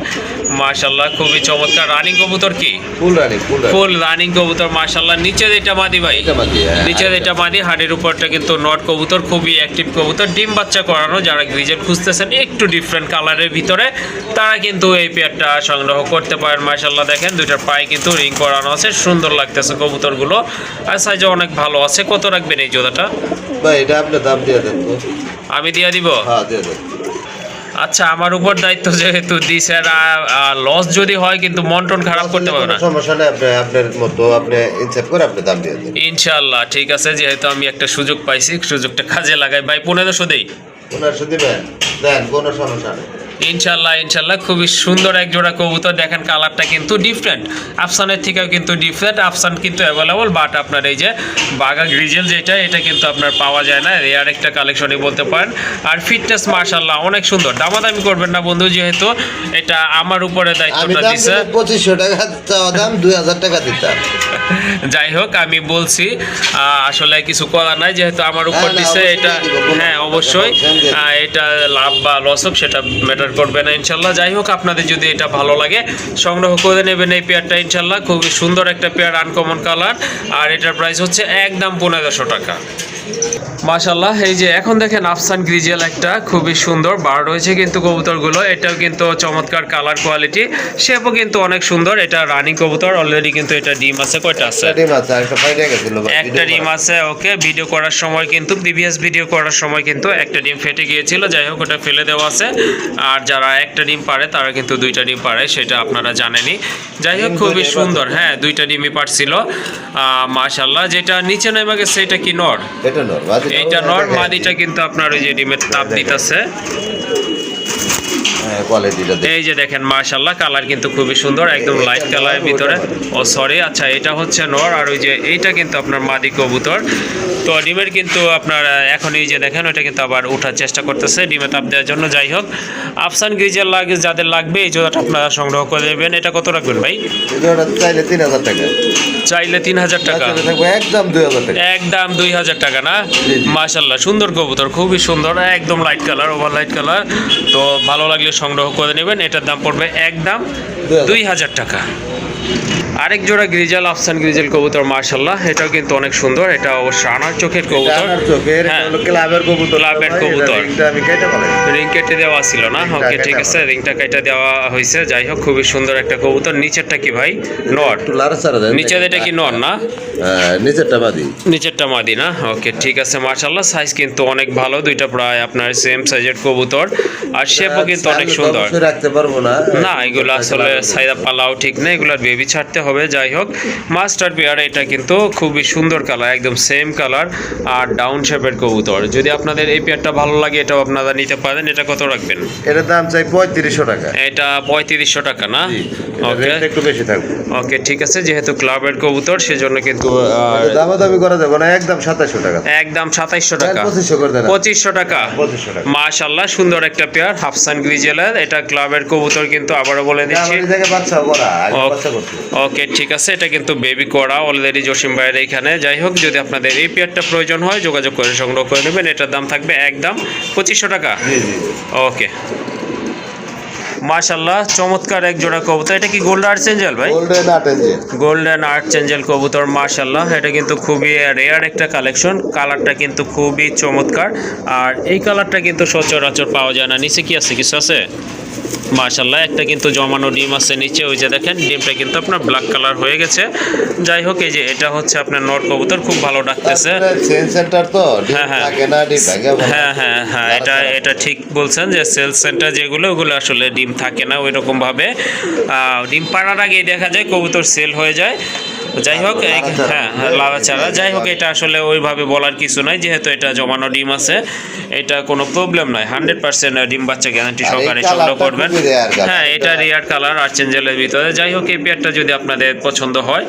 মাশাআল্লাহ, খুবই চমৎকার। রানিং কবুতর কি? Full running, full running. Full running কবুতর, মাশাআল্লাহ। নিচে যেটা মাদি ভাই? এটা মাদি, হ্যাঁ। নিচে যেটা মাদি, হাড়ের উপরটা কিন্তু নট কবুতর, খুবই অ্যাক্টিভ কবুতর, ডিম বাচ্চা করানো। যারা গ্রিজেল খুঁজতেছেন একটু ডিফারেন্ট কালারের ভিতরে, তারা কিন্তু এই পেয়ারটা সংগ্রহ করতে পারেন। মাশাআল্লাহ, দেখেন দুইটার পায়ে কিন্তু রিং করানো আছে, সুন্দর লাগতেছে কবুতরগুলো, আর সাইজও অনেক ভালো আছে। কত রাখবেন এই জোড়াটা? ভাই এটা আপনি দাম দিয়ে দেন তো। আমি দিয়ে দিব? হ্যাঁ, দিয়ে দেন। আচ্ছা, আমার উপর দায়িত্ব যেহেতু দিছেন, লস যদি হয় কিন্তু মন টন খারাপ করতে পারবে না? কোনো সমস্যা নেই, আপনি আপনার মতো আপনি ইনসাফ করে আপনি দাম দিয়ে দেন। ইনশাআল্লাহ, ঠিক আছে, যেহেতু আমি একটা সুযোগ পাইছি, সুযোগটা কাজে লাগাই। ভাই 1500 দেই? 1500 দিবেন? দেন, কোনো সমস্যা নেই। ইনশাল্লাহ ইনশাল্লাহ খুবই সুন্দর এক জোড়া কবুতর। দেখেন কালারটা কিন্তু ডিফারেন্ট, আফসানের থেকেও কিন্তু ডিফারেন্ট। আফসান কিন্তু অ্যাভেলেবল, বাট আপনার এই যে বাঘা গ্রিজেল যেটা, এটা কিন্তু আপনার পাওয়া যায় না, রেয়ার একটা কালেকশনই বলতে পারেন। আর ফিটনেস মাশাল্লাহ অনেক সুন্দর। দামাদামি করবেন না বন্ধু, যেহেতু এটা আমার উপরে দায়িত্বটা দিছে। 2500 টাকা চাওয়া দাম, 2000 টাকা দিতাম। যাই হোক আমি বলছি আসলে কিছু করার নাই, যেহেতু আমার উপর না, দিছে অবশ্যই এটা। দিব, কোনো হ্যাঁ অবশ্যই এটা লাভ বা লস হোক সেটা ম্যাটার করবে না ইনশাল্লাহ। যাই হোক আপনাদের যদি এটা ভালো লাগে সংগ্রহ করে নেবেন এই পেয়ারটা ইনশাল্লাহ। খুবই সুন্দর একটা পেয়ার, আনকমন কালার। আর এটার প্রাইস হচ্ছে একদম 1500 টাকা। মাশাল্লাহ এই যে এখন দেখেন আফসান গ্রিজেল একটা খুবই সুন্দর বার রয়েছে কিন্তু কবুতরগুলো, এটাও কিন্তু চমৎকার কালার কোয়ালিটি, শেপও কিন্তু অনেক সুন্দর। এটা রানিং কবুতর অলরেডি, কিন্তু এটা ডিম আছে। কয়টা আছে? ডিম আছে, একটা ফাইটা গেছিল ভাই, একটা ডিম আছে। ওকে, ভিডিও করার সময় কিন্তু প্রিভিয়াস ভিডিও করার সময় কিন্তু একটা ডিম ফেটে গিয়েছিল। যাই হোক ওটা ফেলে দেওয়া আছে। আর যারা একটা ডিম পারে তারা কিন্তু দুইটা ডিম পারে, সেটা আপনারা জানেনই। যাই হোক খুবই সুন্দর, হ্যাঁ দুইটা ডিমই পারছিল মাশাল্লাহ। যেটা নিচে নেমে গেছে এটা কি নর? এটা নর, এইটা নর, মাদিটা কিন্তু আপনার ওই যে ডিমের তাপ দিতেছে। কোয়ালিটিটা এই যে দেখেন মাশাল্লাহ কালার কিন্তু খুবই সুন্দর, একদম লাইট কালারের ভিতরে। ও সরি, আচ্ছা এটা হচ্ছে নর, আর ওই যে এইটা কিন্তু আপনার মাদি কবুতর। তো ডিমের কিন্তু আপনার এখন এই যে দেখেন ওইটা কিন্তু আবার ওঠার চেষ্টা করতেছে ডিমে তাপ দেওয়ার জন্য। যাই হোক আফসান গ্রিজেল লাগে যাদের লাগবে এই জোড়াটা আপনারা সংগ্রহ করে নেবেন। এটা কত রাখবেন ভাই? চাইলে 3000 টাকা, চাইলে 3000 টাকা, একদম 2000 টাকা, একদম 2000 টাকা না? মাশাল্লাহ সুন্দর কবুতর, খুবই সুন্দর, একদম light colour, over light colour. তো ভালো লাগলে সংগ্রহ করে নেবেন। এটার দাম পড়বে একদম 2000 টাকা। আরেক জোড়া গ্রিজেল, আফসান গ্রিজেল কবুতর মাশাল্লাহ, এটাও কিন্তু অনেক সুন্দর। এটা অবশ্য আনার চোখের কবুতর, হ্যাঁ ক্লাবের কবুতর, ক্লাবের কবুতর। আমি কেটে বলে রিং কেটে দেওয়া ছিল না? ওকে ঠিক আছে, রিংটা কেটে দেওয়া হয়েছে। যাই হোক খুবই সুন্দর একটা কবুতর। নিচেরটা কি ভাই? নর? নিচের এটা কি নর না? নিচেরটা মাদি, নিচেরটা মাদি না? ওকে ঠিক আছে মাশাল্লাহ। সাইজ কিন্তু অনেক ভালো, দুইটা প্রায় আপনার সেম সাইজের কবুতর। আর শেপও কিন্তু অনেক সুন্দর। রাখতে পারবো না না এগুলো আসলে সাইদা পালাও ঠিক না, এগুলোর বেবি ছাড়তে হবে। যাই হোক মাস্টার পেয়ার, এটা কিন্তু খুবই সুন্দর কালার, একদম সেম কালার আর ডাউন শেপের কবুতর। যদি আপনাদের এই পেয়ারটা ভালো লাগে এটাও আপনারা নিতে পারেন। এটা কত রাখবেন? এটার দাম চাই 3500 টাকা। এটা 3500 টাকা না? ওকে একটু বেশি থাকবে। ওকে ঠিক আছে, যেহেতু ক্লাবের কবুতর সেজন্য কিন্তু দামাদামি করা যাবে না, একদম 2700 টাকা, একদম 2700 টাকা, 2500 করে দেন, 2500 টাকা। 2500 টাকা মাশাআল্লাহ সুন্দর একটা পেয়ার হাফসান গ্রিজেলের। এটা ক্লাবের কবুতর কিন্তু আবারও বলে দিচ্ছি। এই জায়গায় বাচ্চা করা, আগে বাচ্চা করতে। ওকে ঠিক আছে, এটা কিন্তু বেবি করা অলরেডি জসিম ভাইয়ের এখানে। যাই হোক যদি আপনাদের এই পেয়ারটা প্রয়োজন হয় যোগাযোগ করে সংগ্রহ করে নেবেন। এটার দাম থাকবে একদম 2500 টাকা। জি জি ওকে মাশাআল্লাহ চমৎকার এক জোড়া কবুতর। এটা কি গোল্ড আর্ট চেঞ্জেল ভাই? Golden art angel, golden art চেঞ্জেল কবুতর মাশাআল্লাহ। এটা কিন্তু খুবই রেয়ার একটা কালেকশন, কালারটা কিন্তু খুবই চমৎকার। আর এই কালারটা কিন্তু সচরাচর পাওয়া যায় না। নিচে কি আছে? কিছু আছে মাশাআল্লাহ। একটা কিন্তু জমানো ডিম আছে নিচে, ওই যে দেখেন ডিমটা কিন্তু আপনার ব্ল্যাক কালার হয়ে গেছে। যাই হোক এই যে এটা হচ্ছে আপনার নর কবুতর, খুব ভালো ডাকতেছে। সেল সেন্টার তো হ্যাঁ হ্যাঁ থাকে না, ডিম থাকে। হ্যাঁ হ্যাঁ হ্যাঁ এটা ঠিক বলছেন যে সেল সেন্টার যেগুলো ওগুলো আসলে ডিম থাকে না ওই রকম ভাবে। ডিম পাড়ার আগেই দেখা যায় কবুতর সেল হয়ে যায়। যাই হোক হ্যাঁ লাড়াচাড়া। যাই হোক এটা আসলে ওইভাবে বলার কিছু নাই, যেহেতু এটা জমানো ডিম আছে এটা কোনো প্রবলেম নয়। 100% ডিম বাচ্চা গ্যারান্টি সহকারে সংগ্রহ করবেন। হ্যাঁ এটা রেয়ার কালার আর চেঞ্জেলের ভিতরে। যাই হোক এই পেয়ারটা যদি আপনাদের পছন্দ হয়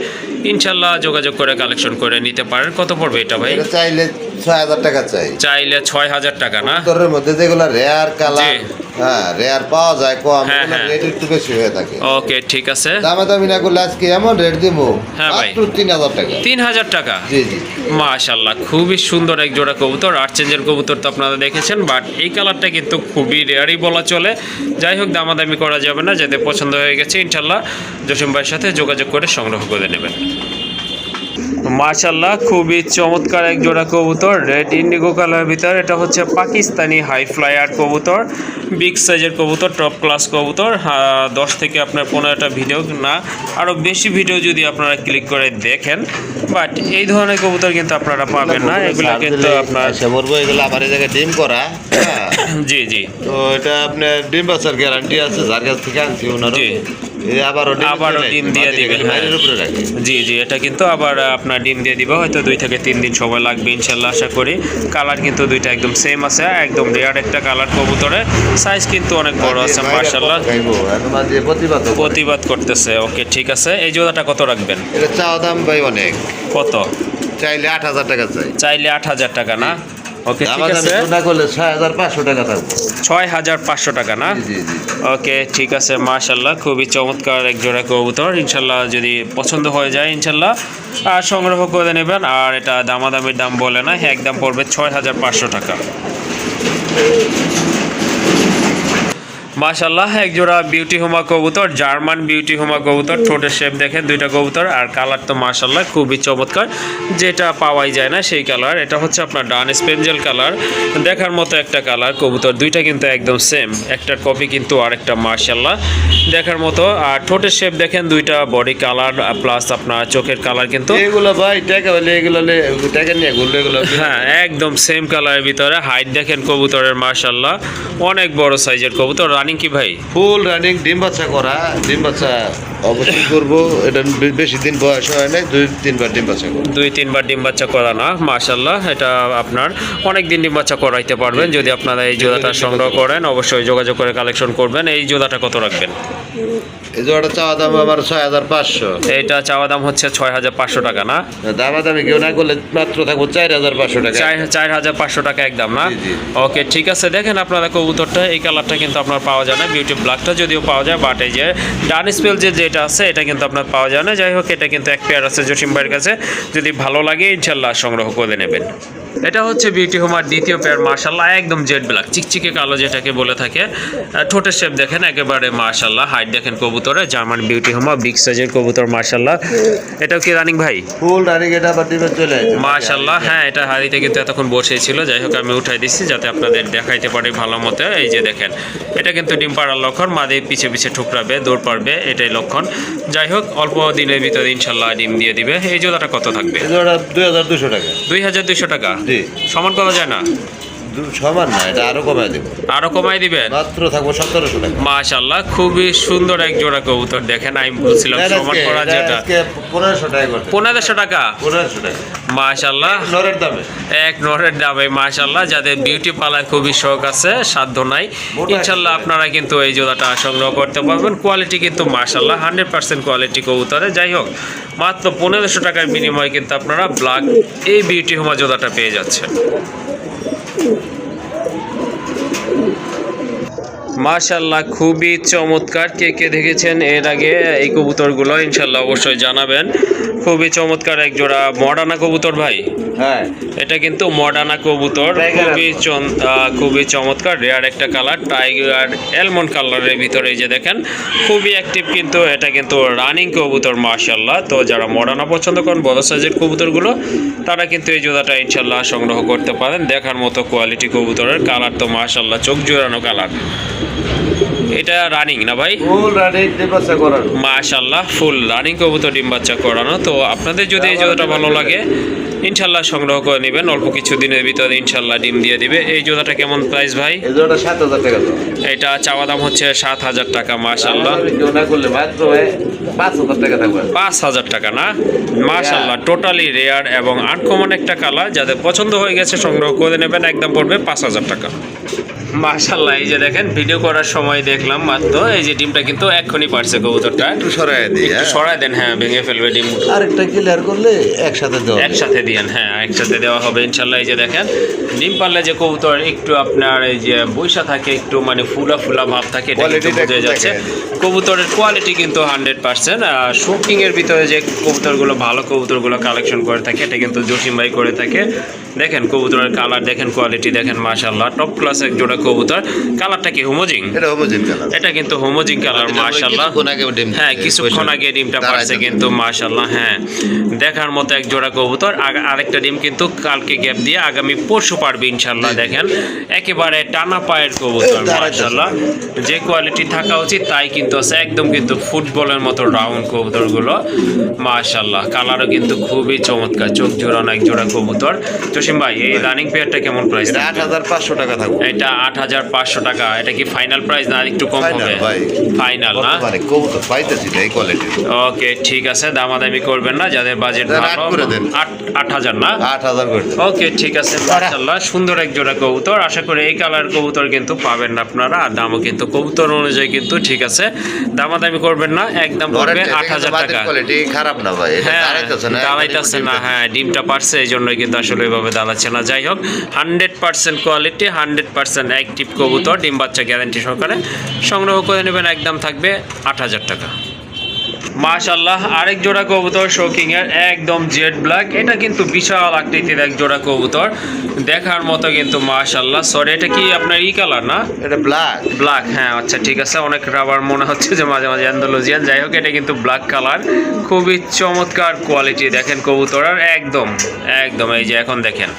ইনশাল্লাহ যোগাযোগ করে কালেকশন করে নিতে পারেন। কত পড়বে এটা ভাই? চাইলে 6000 টাকা চাই, চাইলে 6000 টাকা না? তোর মধ্যে যেগুলো রেয়ার কালার, হ্যাঁ রেয়ার পাওয়া যায় কম, হ্যাঁ, হ্যাঁ। রেট একটু বেশি হয়ে থাকে। ওকে ঠিক আছে, দামে দামি না করলে আজকে এমন রেট দিব হ্যাঁ ভাই, মাত্র 3000 টাকা। 3000 টাকা? জি জি মাশাআল্লাহ খুবই সুন্দর এক জোড়া কবুতর। আর্ট চেঞ্জের কবুতর তো আপনারা দেখেছেন, বাট এই কালারটা কিন্তু খুবই রেয়ারই বলা চলে। যাই হোক দামাদামি করা যাবে না, যাদের পছন্দ হয়ে গেছে ইনশাল্লাহ জসিম ভাইয়ের সাথে যোগাযোগ করে সংগ্রহ করে নেবেন। মাশাআল্লাহ খুবই চমৎকার এক জোড়া কবুতর, রেড ইন্ডিগো কালার ভিতর। এটা হচ্ছে পাকিস্তানি হাই ফ্লায়ার কবুতর, বিগ সাইজের কবুতর, টপ ক্লাস কবুতর। 10 থেকে আপনার 15টা ভিডিও না আরও বেশি ভিডিও যদি আপনারা ক্লিক করে দেখেন, বাট এই ধরনের কবুতর কিন্তু আপনারা পাবেন না। এগুলো কিন্তু আপনার বলবো এগুলো আমার এই জায়গায় ডিম করা, জি জি তো এটা আপনার ডিম বাচ্চার গ্যারান্টি আছে, যার কাছ থেকে আনছি ওনার। জি এই আবারও ডিম দিয়ে দিবে, হ্যাঁ। বাইরের উপরে রাখি। জি জি, এটা কিন্তু আবার আপনার ডিম দিয়ে দিবে, হয়তো 2 থেকে 3 দিন সময় লাগবে ইনশাল্লাহ আশা করি। কালার কিন্তু দুইটা একদম সেম আছে, একদম রেয়ার একটা কালার কবুতরের। সাইজ কিন্তু অনেক বড় আছে মাশাআল্লাহ, খাইবো এখন মাঝে প্রতিবাদ করতেছে। ওকে ঠিক আছে, এই জোড়াটা কত রাখবেন? এটা চাওয়া দাম ভাই অনেক, কত চাইলে 8,000 টাকা চাই। চাইলে 8,000 টাকা না? ওকে ঠিক আমাদের আছে, না করলে 6,500 টাকা থাকবে। 6,500 টাকা না? জি জি জি। ওকে ঠিক আছে মাশাল্লাহ, খুবই চমৎকার এক জোড়া কবুতর। ইনশাল্লাহ যদি পছন্দ হয়ে যায় ইনশাল্লাহ আর সংগ্রহ করে নেবেন। আর এটা দামাদামির দাম বলে না, একদম পড়বে 6,500 টাকা। মাশাল্লাহ, এক জোড়া বিউটি হোমা কবুতর, জার্মান বিউটি হোমা কবুতর। ঠোঁটের শেপ দেখেন দুইটা কবুতর, আর কালার তো মাশাল্লাহ খুবই চমৎকার, যেটা পাওয়াই যায় না সেই কালার। এটা হচ্ছে আপনার ডান স্পেঞ্জেল কালার, দেখার মতো একটা কালার কবুতর। দুইটা কিন্তু একদম সেম, একটার কপি কিন্তু আরেকটা মাশাল্লাহ দেখার মতো। আর ঠোঁটের শেপ দেখেন দুইটা, বডি কালার প্লাস আপনার চোখের কালার কিন্তু এগুলো ভাই টাকা হলে এগুলো টাকা নিয়ে ঘুরলে এগুলো হ্যাঁ একদম সেম কালারের ভিতরে। হাইট দেখেন কবুতরের মাশাল্লাহ অনেক বড় সাইজের কবুতর। রানিং কি ভাই? ফুল রানিং, ডিম বাচ্চা করা। ডিম বাচ্চা অবশ্যই করবো, এটা বেশি দিন বয়স হয় নাই, 2-3 বার ডিম বাচ্চা করবো। 2-3 বার ডিম বাচ্চা করা না? মাশাল্লাহ, এটা আপনার অনেক দিন ডিম বাচ্চা করাইতে পারবেন। যদি আপনারা এই জোড়াটা সংগ্রহ করেন অবশ্যই যোগাযোগ করে কালেকশন করবেন। এই জোড়াটা কত রাখবেন? এই জোড়াটা চাওয়া দাম আমার 6,500। এইটা চাওয়া দাম হচ্ছে 6,500 টাকা না? দামাদামি কেউ না করলে মাত্র থাকবো 4,500 টাকা। 4,500 টাকা একদম না? জি, জি। ওকে ঠিক আছে, দেখেন আপনারা কবুতরটা, এই কালারটা কিন্তু আপনার পাওয়া যায় না। বিউটি ব্ল্যাকটা যদিও পাওয়া যায়, বাট এই যে ডান স্পেল যেটা আছে এটা কিন্তু আপনার পাওয়া যায় না। যাই হোক, এটা কিন্তু এক পেয়ার আছে জসিম ভাইয়ের কাছে, যদি ভালো লাগে ইনশাল্লাহ সংগ্রহ করে নেবেন। এটা হচ্ছে বিউটি হোমার দ্বিতীয় পেয়ার মাশাল্লাহ, একদম জেড ব্ল্যাক, চিকচিকে কালো যেটাকে বলে থাকে। ঠোঁটের শেপ দেখেন একেবারে মাশাল্লাহ। হাইট দেখেন কবুতরে, জার্মান বিউটি হোমা বিগ সাইজের কবুতর মাশাল্লাহ। এটাও কি রানিং ভাই? ফুল রানিং, এটা আবার ডিমে চলে আসে মাশাল্লাহ। হ্যাঁ, এটা হাড়িতে কিন্তু এতক্ষণ বসে ছিল, যাই হোক আমি উঠাই দিচ্ছি যাতে আপনাদের দেখাইতে পারি ভালো মতো। এই যে দেখেন, এটা কিন্তু ডিম পাড়ার লক্ষণ, মাদে পিছে পিছে ঠুকরাবে, দৌড় পারবে, এটাই লক্ষণ। যাই হোক, অল্প দিনের ভিতরে ইনশাল্লাহ ডিম দিয়ে দিবে। এই জোড়াটা কত থাকবে? এই জোড়া 2,200 টাকা। 2,200 টাকা? জি। সমান করা যায় না? সমান না, এটা আরো কমায় দেবো। আরো কমাই দিবেন? মাত্র থাকবো 1,700 টাকা। মাশাল্লাহ, খুবই সুন্দর এক জোড়া কবুতর। দেখেন আমি বলছিলাম সমান করা যেটা 1,500 টাকা করতে। 1,500 টাকা? 1,500 টাকা মাশাল্লাহ, নরের দামে। এক নরের দামে মাশাল্লাহ। যাদের বিউটি পার্লার খুবই শখ আছে, সাধ্য নাই, ইনশাল্লাহ আপনারা কিন্তু এই জোড়াটা সংগ্রহ করতে পারবেন। কোয়ালিটি কিন্তু মাশাল্লাহ 100% কোয়ালিটি কবুতরে। যাই হোক, মাত্র 1,500 টাকার বিনিময়ে কিন্তু আপনারা ব্ল্যাক এই বিউটি হোমা জোড়াটা পেয়ে যাচ্ছেন। মাশাল্লাহ, খুবই চমৎকার। কে কে দেখেছেন এর আগে এই কবুতরগুলো ইনশাল্লাহ অবশ্যই জানাবেন। খুবই চমৎকার এক জোড়া মডার্না কবুতর ভাই। হ্যাঁ, এটা কিন্তু মডার্না কবুতর, খুবই চমৎকার, রেয়ার একটা কালার, টাইগার অ্যালমন্ড কালারের ভিতরে। এই যে দেখেন খুবই অ্যাক্টিভ, কিন্তু এটা কিন্তু রানিং কবুতর মাশাল্লাহ। তো যারা মডার্না পছন্দ করেন, বড় সাইজের কবুতরগুলো, তারা কিন্তু এই জোড়াটা ইনশাল্লাহ সংগ্রহ করতে পারেন। দেখার মতো কোয়ালিটি কবুতরের, কালার তো মাশাল্লাহ চোখ জোড়ানো কালার। এটা রানিং না ভাই? ফুল রানিং, ডিম বাচ্চা করানো। মাশাল্লাহ, ফুল রানিং কবুতর, ডিম বাচ্চা করানো। তো আপনাদের যদি এই জোড়াটা ভালো লাগে ইনশাল্লাহ সংগ্রহ করে নেবেন, অল্প কিছু দিনের ভিতরে ইনশাল্লাহ ডিম দিয়ে দিবে। এই জোড়াটা কেমন প্রাইস ভাই? এই জোড়াটা 7,000 টাকা। এটা চাওয়া দাম হচ্ছে 7,000 টাকা মাশাল্লাহ। কেউ না করলে মাত্র 5,000 টাকা থাকবে। 5,000 টাকা না? মাশাল্লাহ, টোটালি রেয়ার এবং আনকমন একটা কালার। যাদের পছন্দ হয়ে গেছে সংগ্রহ করে নেবেন, একদম পড়বে 5,000 টাকা। মাশাল্লাহ, এই যে দেখেন ভিডিও করার সময় দেখলাম মাত্র, এই যে ডিমটা কিন্তু এক্ষুনি পারছে কবুতরটা। একটু সরায় দিই, একটু সরাই দেন, হ্যাঁ ভেঙে ফেলবে ডিম। আরেকটা ক্লিয়ার করলে একসাথে দেওয়া। একসাথে দিয়েন, হ্যাঁ একসাথে দেওয়া হবে ইনশাল্লাহ। এই যে দেখেন ডিম পারলে যে কবুতর একটু আপনার এই যে বৈশা থাকে, একটু মানে ফুলা ফুলা ভাব থাকে, এটা কিন্তু বোঝা যাচ্ছে। কবুতরের কোয়ালিটি কিন্তু 100%। শুকিং এর ভিতরে যে কবুতরগুলো ভালো কবুতরগুলো কালেকশন করে থাকে, এটা কিন্তু জসিম ভাই করে থাকে। দেখেন কবুতরের কালার দেখেন, কোয়ালিটি দেখেন মাশাল্লাহ, টপ ক্লাস এক জোড়া কবুতর। কালারটা কি হোমোজিং? এটা হোমোজিন কালার। এটা কিন্তু হোমোজিং কালার মাশাল্লাহ। হ্যাঁ, কিছুক্ষণ আগে ডিমটা পারছে কিন্তু মাশাল্লাহ। হ্যাঁ, দেখার মতো এক জোড়া কবুতর। আরেকটা ডিম কিন্তু কালকে গ্যাপ দিয়ে আগামী পরশু পারবে ইনশাল্লাহ। দেখেন একেবারে টানা পায়ের কবুতর মাশাল্লাহ, যে কোয়ালিটি থাকা উচিত তাই কিন্তু আছে, একদম কিন্তু ফুটবলের মতো রাউন্ড কবুতরগুলো মাশাল্লাহ। কালারও কিন্তু খুবই চমৎকার, চোখ জোড়ানো এক জোড়া কবুতর। জসিম ভাই, এই রানিং পেয়ারটা কেমন প্রাইস? 8,500 টাকা থাকবে। এটা 8,500 টাকা। এটা কি ফাইনাল প্রাইস না একটু কম Final হবে? ভাই। ফাইনাল না? বর্তমানে কবুতর পাইতেছি না এই কোয়ালিটি। ওকে ঠিক আছে, দামাদামি করবেন না, যাদের বাজেট দেন, ভালো। 8 করে দেন। 8,000 না? 8,000 করে দেন। ওকে ঠিক আছে, মাশাআল্লাহ সুন্দর এক জোড়া কবুতর। আশা করি এই কালার কবুতর কিন্তু পাবেন না আপনারা, আর দামও কিন্তু কবুতর অনুযায়ী কিন্তু ঠিক আছে, দামাদামি করবেন না, একদম পড়বে 8,000 টাকা। কোয়ালিটি খারাপ না ভাই, এটা হ্যাঁ দাঁড়াইতেছে না। দাঁড়াইতেছে না, হ্যাঁ ডিমটা পারছে এই জন্যই কিন্তু আসলে ওইভাবে দাঁড়াচ্ছে না। যাই হোক 100% কোয়ালিটি, 100% অ্যাক্টিভ কবুতর, ডিম বাচ্চা গ্যারান্টি সহকারে সংগ্রহ করে নেবেন, একদম থাকবে 8,000 টাকা। মাশাআল্লাহ আরেক জোড়া কবুতর শৌকিং এর, একদম জেড ব্ল্যাক। এটা কিন্তু বিশাল আকৃতির এক জোড়া কবুতর, দেখার মতো কিন্তু মাশাআল্লাহ। সরি এটা কি আপনার ই কালার না? এটা ব্ল্যাক। ব্ল্যাক, হ্যাঁ আচ্ছা ঠিক আছে, অনেক রাবার মনে হচ্ছে যে মাঝে মাঝে অ্যান্ডালুজিয়ান। যাই হোক এটা কিন্তু ব্ল্যাক কালার, খুবই চমৎকার কোয়ালিটি। দেখেন কবুতর আর একদম একদম এই যে এখন দেখেন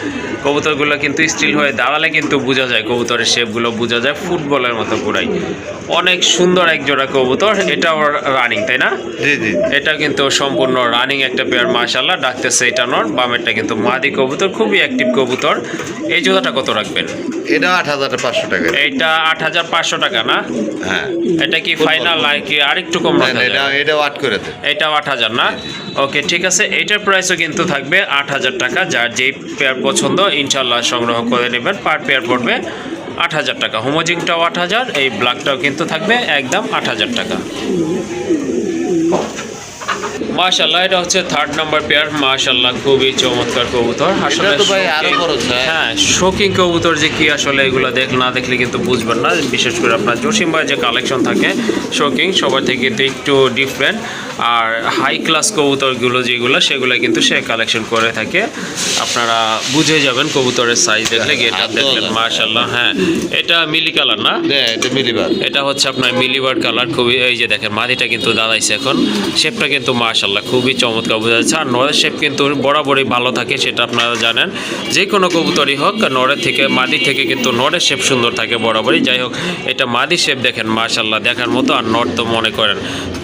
কবুতরগুলো কিন্তু স্টিল হয়ে দাঁড়ালে কিন্তু বোঝা যায়, কবুতরের শেপগুলো বোঝা যায় ফুটবলের মতো পুরাই। অনেক সুন্দর এক জোড়া কবুতর, এটাও রানিং তাই না? জি জি। এটা কিন্তু সম্পূর্ণ রানিং একটা পেয়ার মাশাআল্লাহ। ডাকতেছে এটা নর, বামেরটা কিন্তু মাদি কবুতর, খুবই অ্যাক্টিভ কবুতর। এই জোড়াটা কত রাখবেন? এটা 8,500 টাকা। এটা 8,500 টাকা না? হ্যাঁ। এটা কি ফাইনাল নাকি আরেকটু কম রাখা যায়? এটা 8 করে দেন। এটাও 8,000 না? ওকে ঠিক আছে, এটার প্রাইসও কিন্তু থাকবে 8,000 টাকা। যার যেই পেয়ার পছন্দ ইনশাল্লাহ সংগ্রহ করে নেবেন, পার পেয়ার পড়বে 8,000 টাকা। হোমোজিংটাও 8,000, এই ব্ল্যাকটাও কিন্তু থাকবে একদম 8,000 টাকা। মাশাআল্লাহ এটা হচ্ছে 3rd নাম্বার পেয়ার, মাশাআল্লাহ খুবই চমৎকার কবুতর। আসলে এটা তো ভাই আরো খরচ হয়। হ্যাঁ শৌকিং কবুতর যে কি আসলে এগুলো না দেখলে কিন্তু বুঝবেন না। বিশেষ করে আপনার জসিম ভাই যে কালেকশন থাকে শৌকিং সবার থেকে কিন্তু একটু ডিফারেন্ট, আর হাই ক্লাস কবুতরগুলো যেগুলো সেগুলো কিন্তু সে কালেকশন করে থাকে। আপনারা বুঝে যাবেন কবুতরের সাইজ দেখলে, গেটআপ দেখলেন মাশাআল্লাহ। হ্যাঁ এটা মিলি কালার না? হ্যাঁ এটা মিলিবার। এটা হচ্ছে আপনার মিলিবার কালার, খুবই এই যে দেখেন মাদিটা কিন্তু দাঁড়াইছে এখন, শেপটা কিন্তু মাশাআল্লাহ খুবই চমৎকার বোঝা যাচ্ছে। আর নরের শেপ কিন্তু বরাবরই ভালো থাকে, সেটা আপনারা জানেন। যে কোনো কবুতরই হোক নরের থেকে মাদি থেকে কিন্তু নরের শেপ সুন্দর থাকে বরাবরই। যাই হোক এটা মাদি শেপ দেখেন মাশাআল্লাহ দেখার মতো, আর নর তো মনে করেন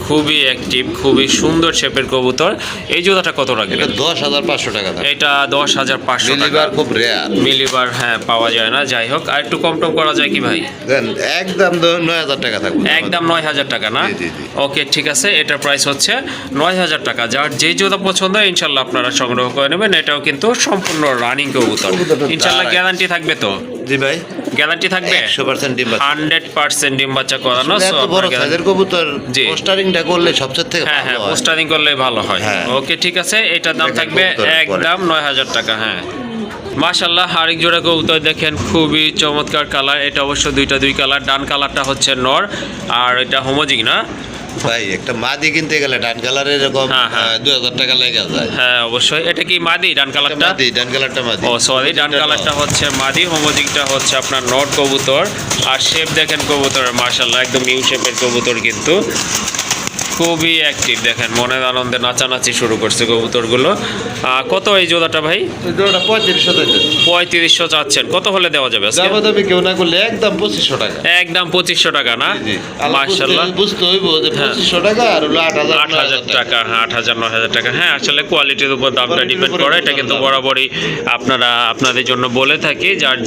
খুবই অ্যাক্টিভ, খুবই সুন্দর শেপের কবুতর। এই জোড়াটা কত রাখবেন? এটা 10,500 টাকা দাম। এটা 10,500 টাকা। মিলিবার খুব রেয়ার। মিলিবার হ্যাঁ পাওয়া যায় না। যাই হোক আর একটু কম টম করা যায় কি ভাই? দেন একদম 9,000 টাকা থাকবে। একদম 9,000 টাকা না? জি, জি, জি। ওকে ঠিক আছে, এটার প্রাইস হচ্ছে 9,000 টাকা। যার যেই জোড়া পছন্দ ইনশাল্লাহ আপনারা সংগ্রহ করে নেবেন। এটাও কিন্তু সম্পূর্ণ রানিং কবুতর, ইনশাল্লাহ গ্যারান্টি থাকবে তো? জি ভাই গ্যারান্টি থাকবে 100% ডিম বাচ্চা। 100% ডিম বাচ্চা করানো। আসলে এত বড় সাইজের কবুতর জি। পোস্টারিংটা করলে সবচেয়ে থেকে হ্যাঁ হ্যাঁ ভালো হয়। পোস্টারিং করলে ভালো হয়। হ্যাঁ। ওকে ঠিক আছে, এটার দাম দেখেন থাকবে কবুতরের একদম 9,000 টাকা। হ্যাঁ মাশাআল্লাহ আরেক জোড়া কবুতর দেখেন, খুবই চমৎকার কালার। এটা অবশ্য দুই কালার, ডান কালারটা হচ্ছে নর আর এটা হোমোজিং না ভাই? একটা মাদি কিনতে গেলে ডান কালারের এরকম হ্যাঁ, হ্যাঁ। 2,000 টাকা লেগে যায়। হ্যাঁ অবশ্যই। এটা কি মাদি ডান কালারটা? মাদি, ডান কালারটা মাদি। ও সরি, ডান কালারটা হচ্ছে মাদি, হোমোজিংটা হচ্ছে আপনার নর কবুতর। আর শেপ দেখেন কবুতরের মাশাআল্লাহ একদম নিউ শেপের কবুতর, কিন্তু খুবই অ্যাক্টিভ। দেখেন মনের আনন্দে নাচানাচি শুরু করছে কবুতরগুলো। কত এই জোড়াটা ভাই? জোড়াটা 3500 টাকা। 3500 চাচ্ছেন, কত হলে দেওয়া যাবে আজকে? দামাদামি কেউ না করলে একদম 2500 টাকা। একদম 2500 টাকা না? জি। মাশাআল্লাহ বুঝতে হইব যে 2500 টাকা আর হলো 8,000 টাকা। হ্যাঁ 8,000 9,000 টাকা। হ্যাঁ আসলে কোয়ালিটির উপর দামটা কোয়ালিটির ডিপেন্ড উপরে করে। এটা কিন্তু দাম। বরাবরই আপনাদের জন্য বলে থাকি, যার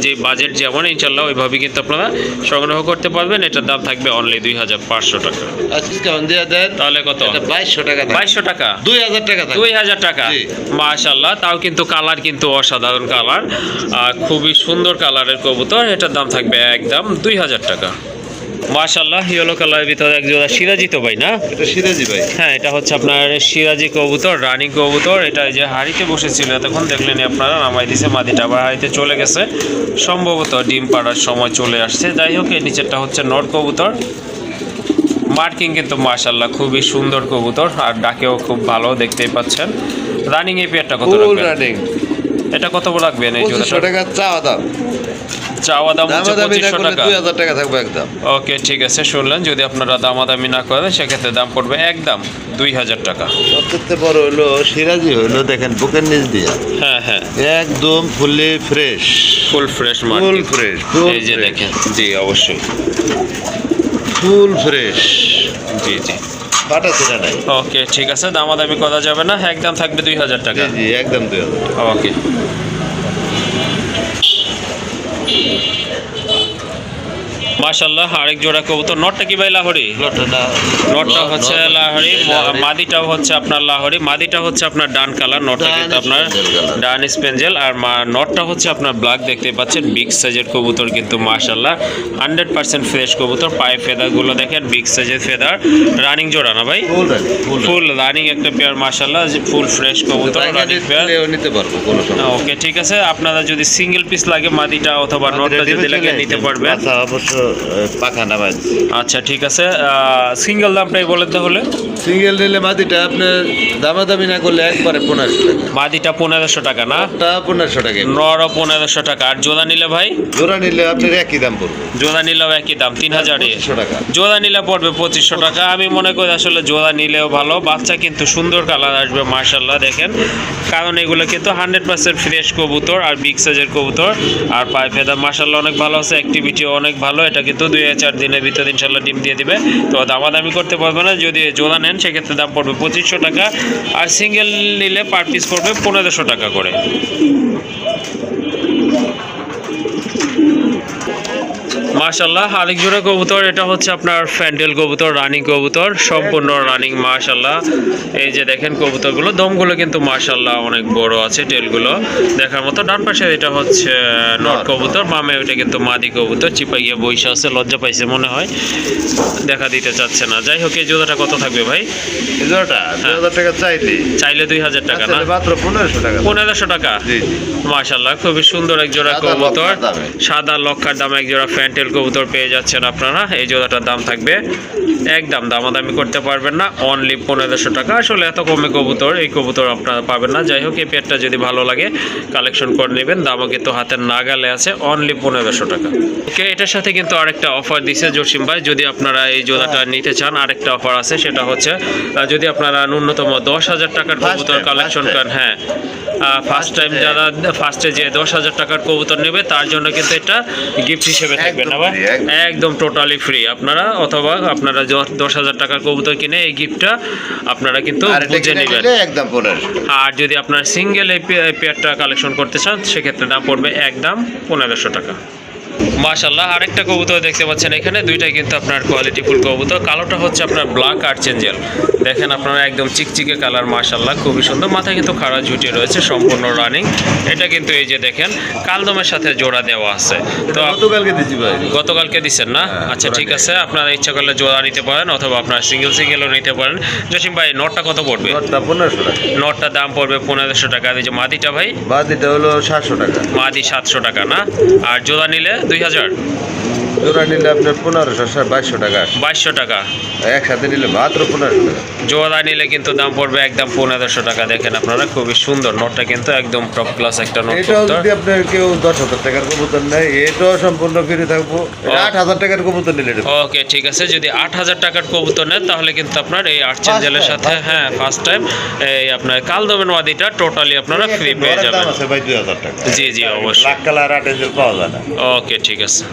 যে বাজেট যেমন ইনশাল্লাহ ওইভাবে কিন্তু আপনারা সংগ্রহ করতে পারবেন। এটার দাম থাকবে অনলি 2,500 টাকা। আজকে কেমন দিয়ে দেন? তাহলে কত? এটা 2200 টাকা। 2200 টাকা? 2,000 টাকা থাকবে। 2,000 টাকা। জি। মাশাআল্লাহ তাও কিন্তু কালার কিন্তু অসাধারণ কালার, খুবই সুন্দর কালারের কবুতর। এটার দাম থাকবে একদম 2,000 টাকা। মাশাআল্লাহ ইয়েলো কালারের ভিতরে এক জোড়া সিরাজি তো ভাই না? এটা সিরাজি ভাই। হ্যাঁ এটা হচ্ছে আপনার সিরাজি কবুতর, রানিং কবুতর। এটা যে হাড়িতে বসেছিল তখন দেখলেন আপনারা, নামাই দিছে, মাদিটা আবার হাড়িতে চলে গেছে, সম্ভবত ডিম পাড়ার সময় চলে আসছে। যাই হোক এই নিচেরটা হচ্ছে নর কবুতর। মার্কিং কিন্তু মাশাআল্লাহ খুবই সুন্দর কবুতর, আর ডাকেও খুব ভালো, দেখতেই পাচ্ছেন। রানিং এই পেয়ারটা কত ফুল রাখবেন? রানিং। এটা কত রাখবেন এই 2500 জোড়াটা? টাকা চাওয়া দাম। চাওয়া দাম হচ্ছে দামাদামি না 2500 করলে টাকা। 2,000 টাকা থাকবে একদম। ওকে ঠিক আছে, শুনলেন। যদি আপনারা দামাদামি না করেন সেক্ষেত্রে দাম পড়বে একদম 2,000 টাকা। সবচেয়ে বড় হলো সিরাজি হলো দেখেন বুকের নিচ দিয়ে হ্যাঁ হ্যাঁ একদম ফুললি ফ্রেশ। ফুল ফ্রেশ ফুল মার্কিং। ফ্রেশ। এই যে দেখেন, জি অবশ্যই ফুল ফ্রেশ। জি জি। বাটা ছেড়া নাই। ওকে ঠিক আছে, দামাদামি করা যাবে না, একদম থাকবে 2,000 টাকা। জি জি একদম 2,000 টাকা। ওকে মাশাআল্লাহ আরেক জোড়া কবুতর। নটটা কি ভাই লাহোরি? নটটা হচ্ছে লাহোরি, মাদিটাও হচ্ছে আপনার লাহোরি। মাদিটা হচ্ছে আপনার ডান কালার, নটটা কিন্তু আপনার ডান স্পেঞ্জেল, আর নটটা হচ্ছে আপনার ব্ল্যাক। দেখতে পাচ্ছেন বিগ সাইজের কবুতর কিন্তু মাশাআল্লাহ 100% ফ্রেশ কবুতর। পায়ে ফেদারগুলো দেখেন, বিগ সাইজের ফেদার। রানিং জোড়া না ভাই? ফুল রানিং একটা পেয়ার মাশাআল্লাহ, ফুল ফ্রেশ কবুতর, রানিং পেয়ার নিতে পারবো কোনো সমস্যা। ওকে ঠিক আছে, আপনারা যদি সিঙ্গেল পিস লাগে মাদিটা অথবা নটটা যদি লাগে নিতে পারবেন। আচ্ছা অবশ্য পাখা নামাই। আচ্ছা ঠিক আছে, সিঙ্গেল দামটাই বলেন তাহলে। সিঙ্গেল নিলে মাদিটা আপনার দামাদামি না করলে একবারে 1500 টাকা। মাদিটা 1500 টাকা না? তা 1500 টাকা। নরও 1500 টাকা। আর জোড়া নিলে ভাই? জোড়া নিলে আপনার একই দাম পড়বে। জোড়া নিলেও একই দাম 3000 টাকা। জোড়া নিলে পড়বে 2500 টাকা। আমি মনে করি আসলে জোড়া নিলেও ভালো, বাচ্চা কিন্তু সুন্দর কালার আসবে মাশাআল্লাহ দেখেন, কারণ এগুলো কিন্তু 100% ফ্রেশ কবুতর আর বিগ সাইজের কবুতর। আর পায়ে ফেদা মাশাআল্লাহ অনেক ভালো আছে, অ্যাক্টিভিটিও অনেক ভালো। এটা কিন্তু 2-4 দিনের ভিতরে ইনশাআল্লাহ ডিম দিয়ে দিবে। তো দামাদামি করতে পারবে না, যদি জোড়া নেন সেক্ষেত্রে দাম পড়বে 2500 টাকা, আর সিঙ্গেল নিলে পার পিস পড়বে 1500 টাকা করে। মাশাআল্লাহ আরেক জোড়া কবুতর, এটা হচ্ছে আপনার ফ্যান্ডেল কবুতর, রানিং কবুতর, সম্পূর্ণ রানিং মাশাআল্লাহ। এই যে দেখেন কবুতরগুলো, দমগুলো কিন্তু মাশাআল্লাহ অনেক বড় আছে, টেলগুলো দেখার মতো। ডান পাশে এটা হচ্ছে নট কবুতর, বামে ওইটা কিন্তু মাদি কবুতর। চিপা গিয়ে বইসা আছে, লজ্জা পাইছে মনে হয়, দেখা দিতে চাচ্ছে না। যাই হোক, এই জোড়াটা কত থাকবে ভাই? এই জোড়াটা 2000 টাকা চাইলে 2000 টাকা না, মাত্র 1500 টাকা। 1500 টাকা। মাশাআল্লাহ খুবই সুন্দর এক জোড়া কবুতর, সাদা লক্ষার দামে এক জোড়া ফ্যান্টেল কবুতর পেয়ে যাচ্ছেন আপনারা। এই জোড়াটার দাম থাকবে একদম, দামাদামি করতে পারবেন না, অনলি 1500 টাকা। আসলে এত কমে কবুতর, এই কবুতর আপনারা পাবেন না। যাই হোক, এই পেয়ারটা যদি ভালো লাগে কালেকশন করে নেবেন, দামও কিন্তু হাতের নাগালে আছে, অনলি 1500 টাকা। ওকে, এটার সাথে কিন্তু আরেকটা অফার দিছে জসিম ভাই, যদি আপনারা এই জোড়াটা নিতে চান আরেকটা অফার আছে, সেটা হচ্ছে যদি আপনারা ন্যূনতম 10,000 টাকার কবুতর কালেকশন করেন, হ্যাঁ ফার্স্ট টাইম যারা ফার্স্টে যে 10,000 টাকার কবুতর নেবে তার জন্য কিন্তু এটা গিফট হিসেবে থাকবে না ভাই, একদম টোটালি ফ্রি। আপনারা অথবা আপনারা 10,000 টাকার কবুতর কিনে এই গিফটটা আপনারা কিন্তু বুঝে নেবেন একদম 1500। আর যদি আপনার সিঙ্গেল এই পেয়ারটা কালেকশন করতে চান সেক্ষেত্রে দাম পড়বে একদম 1500 টাকা। মাশাআল্লাহ আরেকটা কবুতর দেখতে পাচ্ছেন এখানে, দুইটাই কিন্তু আপনার কোয়ালিটি ফুল কবুতর। কালোটা হচ্ছে আপনার ব্ল্যাক আর্চেঞ্জেল, দেখেন আপনারা একদম চিকচিকে কালার, মাশাআল্লাহ খুবই সুন্দর। মাথায় কিন্তু খাড়া ঝুটি রয়েছে, সম্পূর্ণ রানিং। এটা কিন্তু এই যে দেখেন কালদমের সাথে জোড়া দেওয়া আছে। তো গতকালকে দিছি ভাই। গতকালকে দিচ্ছেন না? আচ্ছা ঠিক আছে, আপনারা ইচ্ছা করলে জোড়া নিতে পারেন অথবা আপনার সিঙ্গেলও নিতে পারেন। জসিম ভাই নটটা কত পড়বে? নটটা 1500 টাকা। নটটার দাম পড়বে 1500 টাকা। এই যে মাদিটা ভাই? মাদিটা হলো 700 টাকা। মাদি 700 টাকা না? আর জোড়া নিলে 2000? জোড়া নিলে আপনার 2200 টাকা। 2200 টাকা একসাথে নিলে মাত্র 1500 টাকা। জোড়া নিলে কিন্তু দাম পড়বে একদম 1500 টাকা। দেখেন আপনারা খুবই সুন্দর নটটা, কিন্তু একদম টপ ক্লাস একটা নট। এটাও যদি আপনার কেউ 10,000 টাকার কবুতর নেয়, এটাও সম্পূর্ণ ফ্রি থাকবো। 8,000 টাকার কবুতর নিলে ওকে ঠিক আছে, যদি 8,000 টাকার কবুতর নেন তাহলে কিন্তু আপনার এই আর্চেঞ্জেলের সাথে, হ্যাঁ ফার্স্ট টাইম এই আপনার কালদমের মাদিটা টোটালি আপনারা ফ্রি পেয়ে যাবেন। দাম আছে ভাই 2000 টাকা। জি জি অবশ্যই। ব্ল্যাক কালার আর্চেঞ্জেল পাওয়া যায় না। ওকে ঠিক আছে।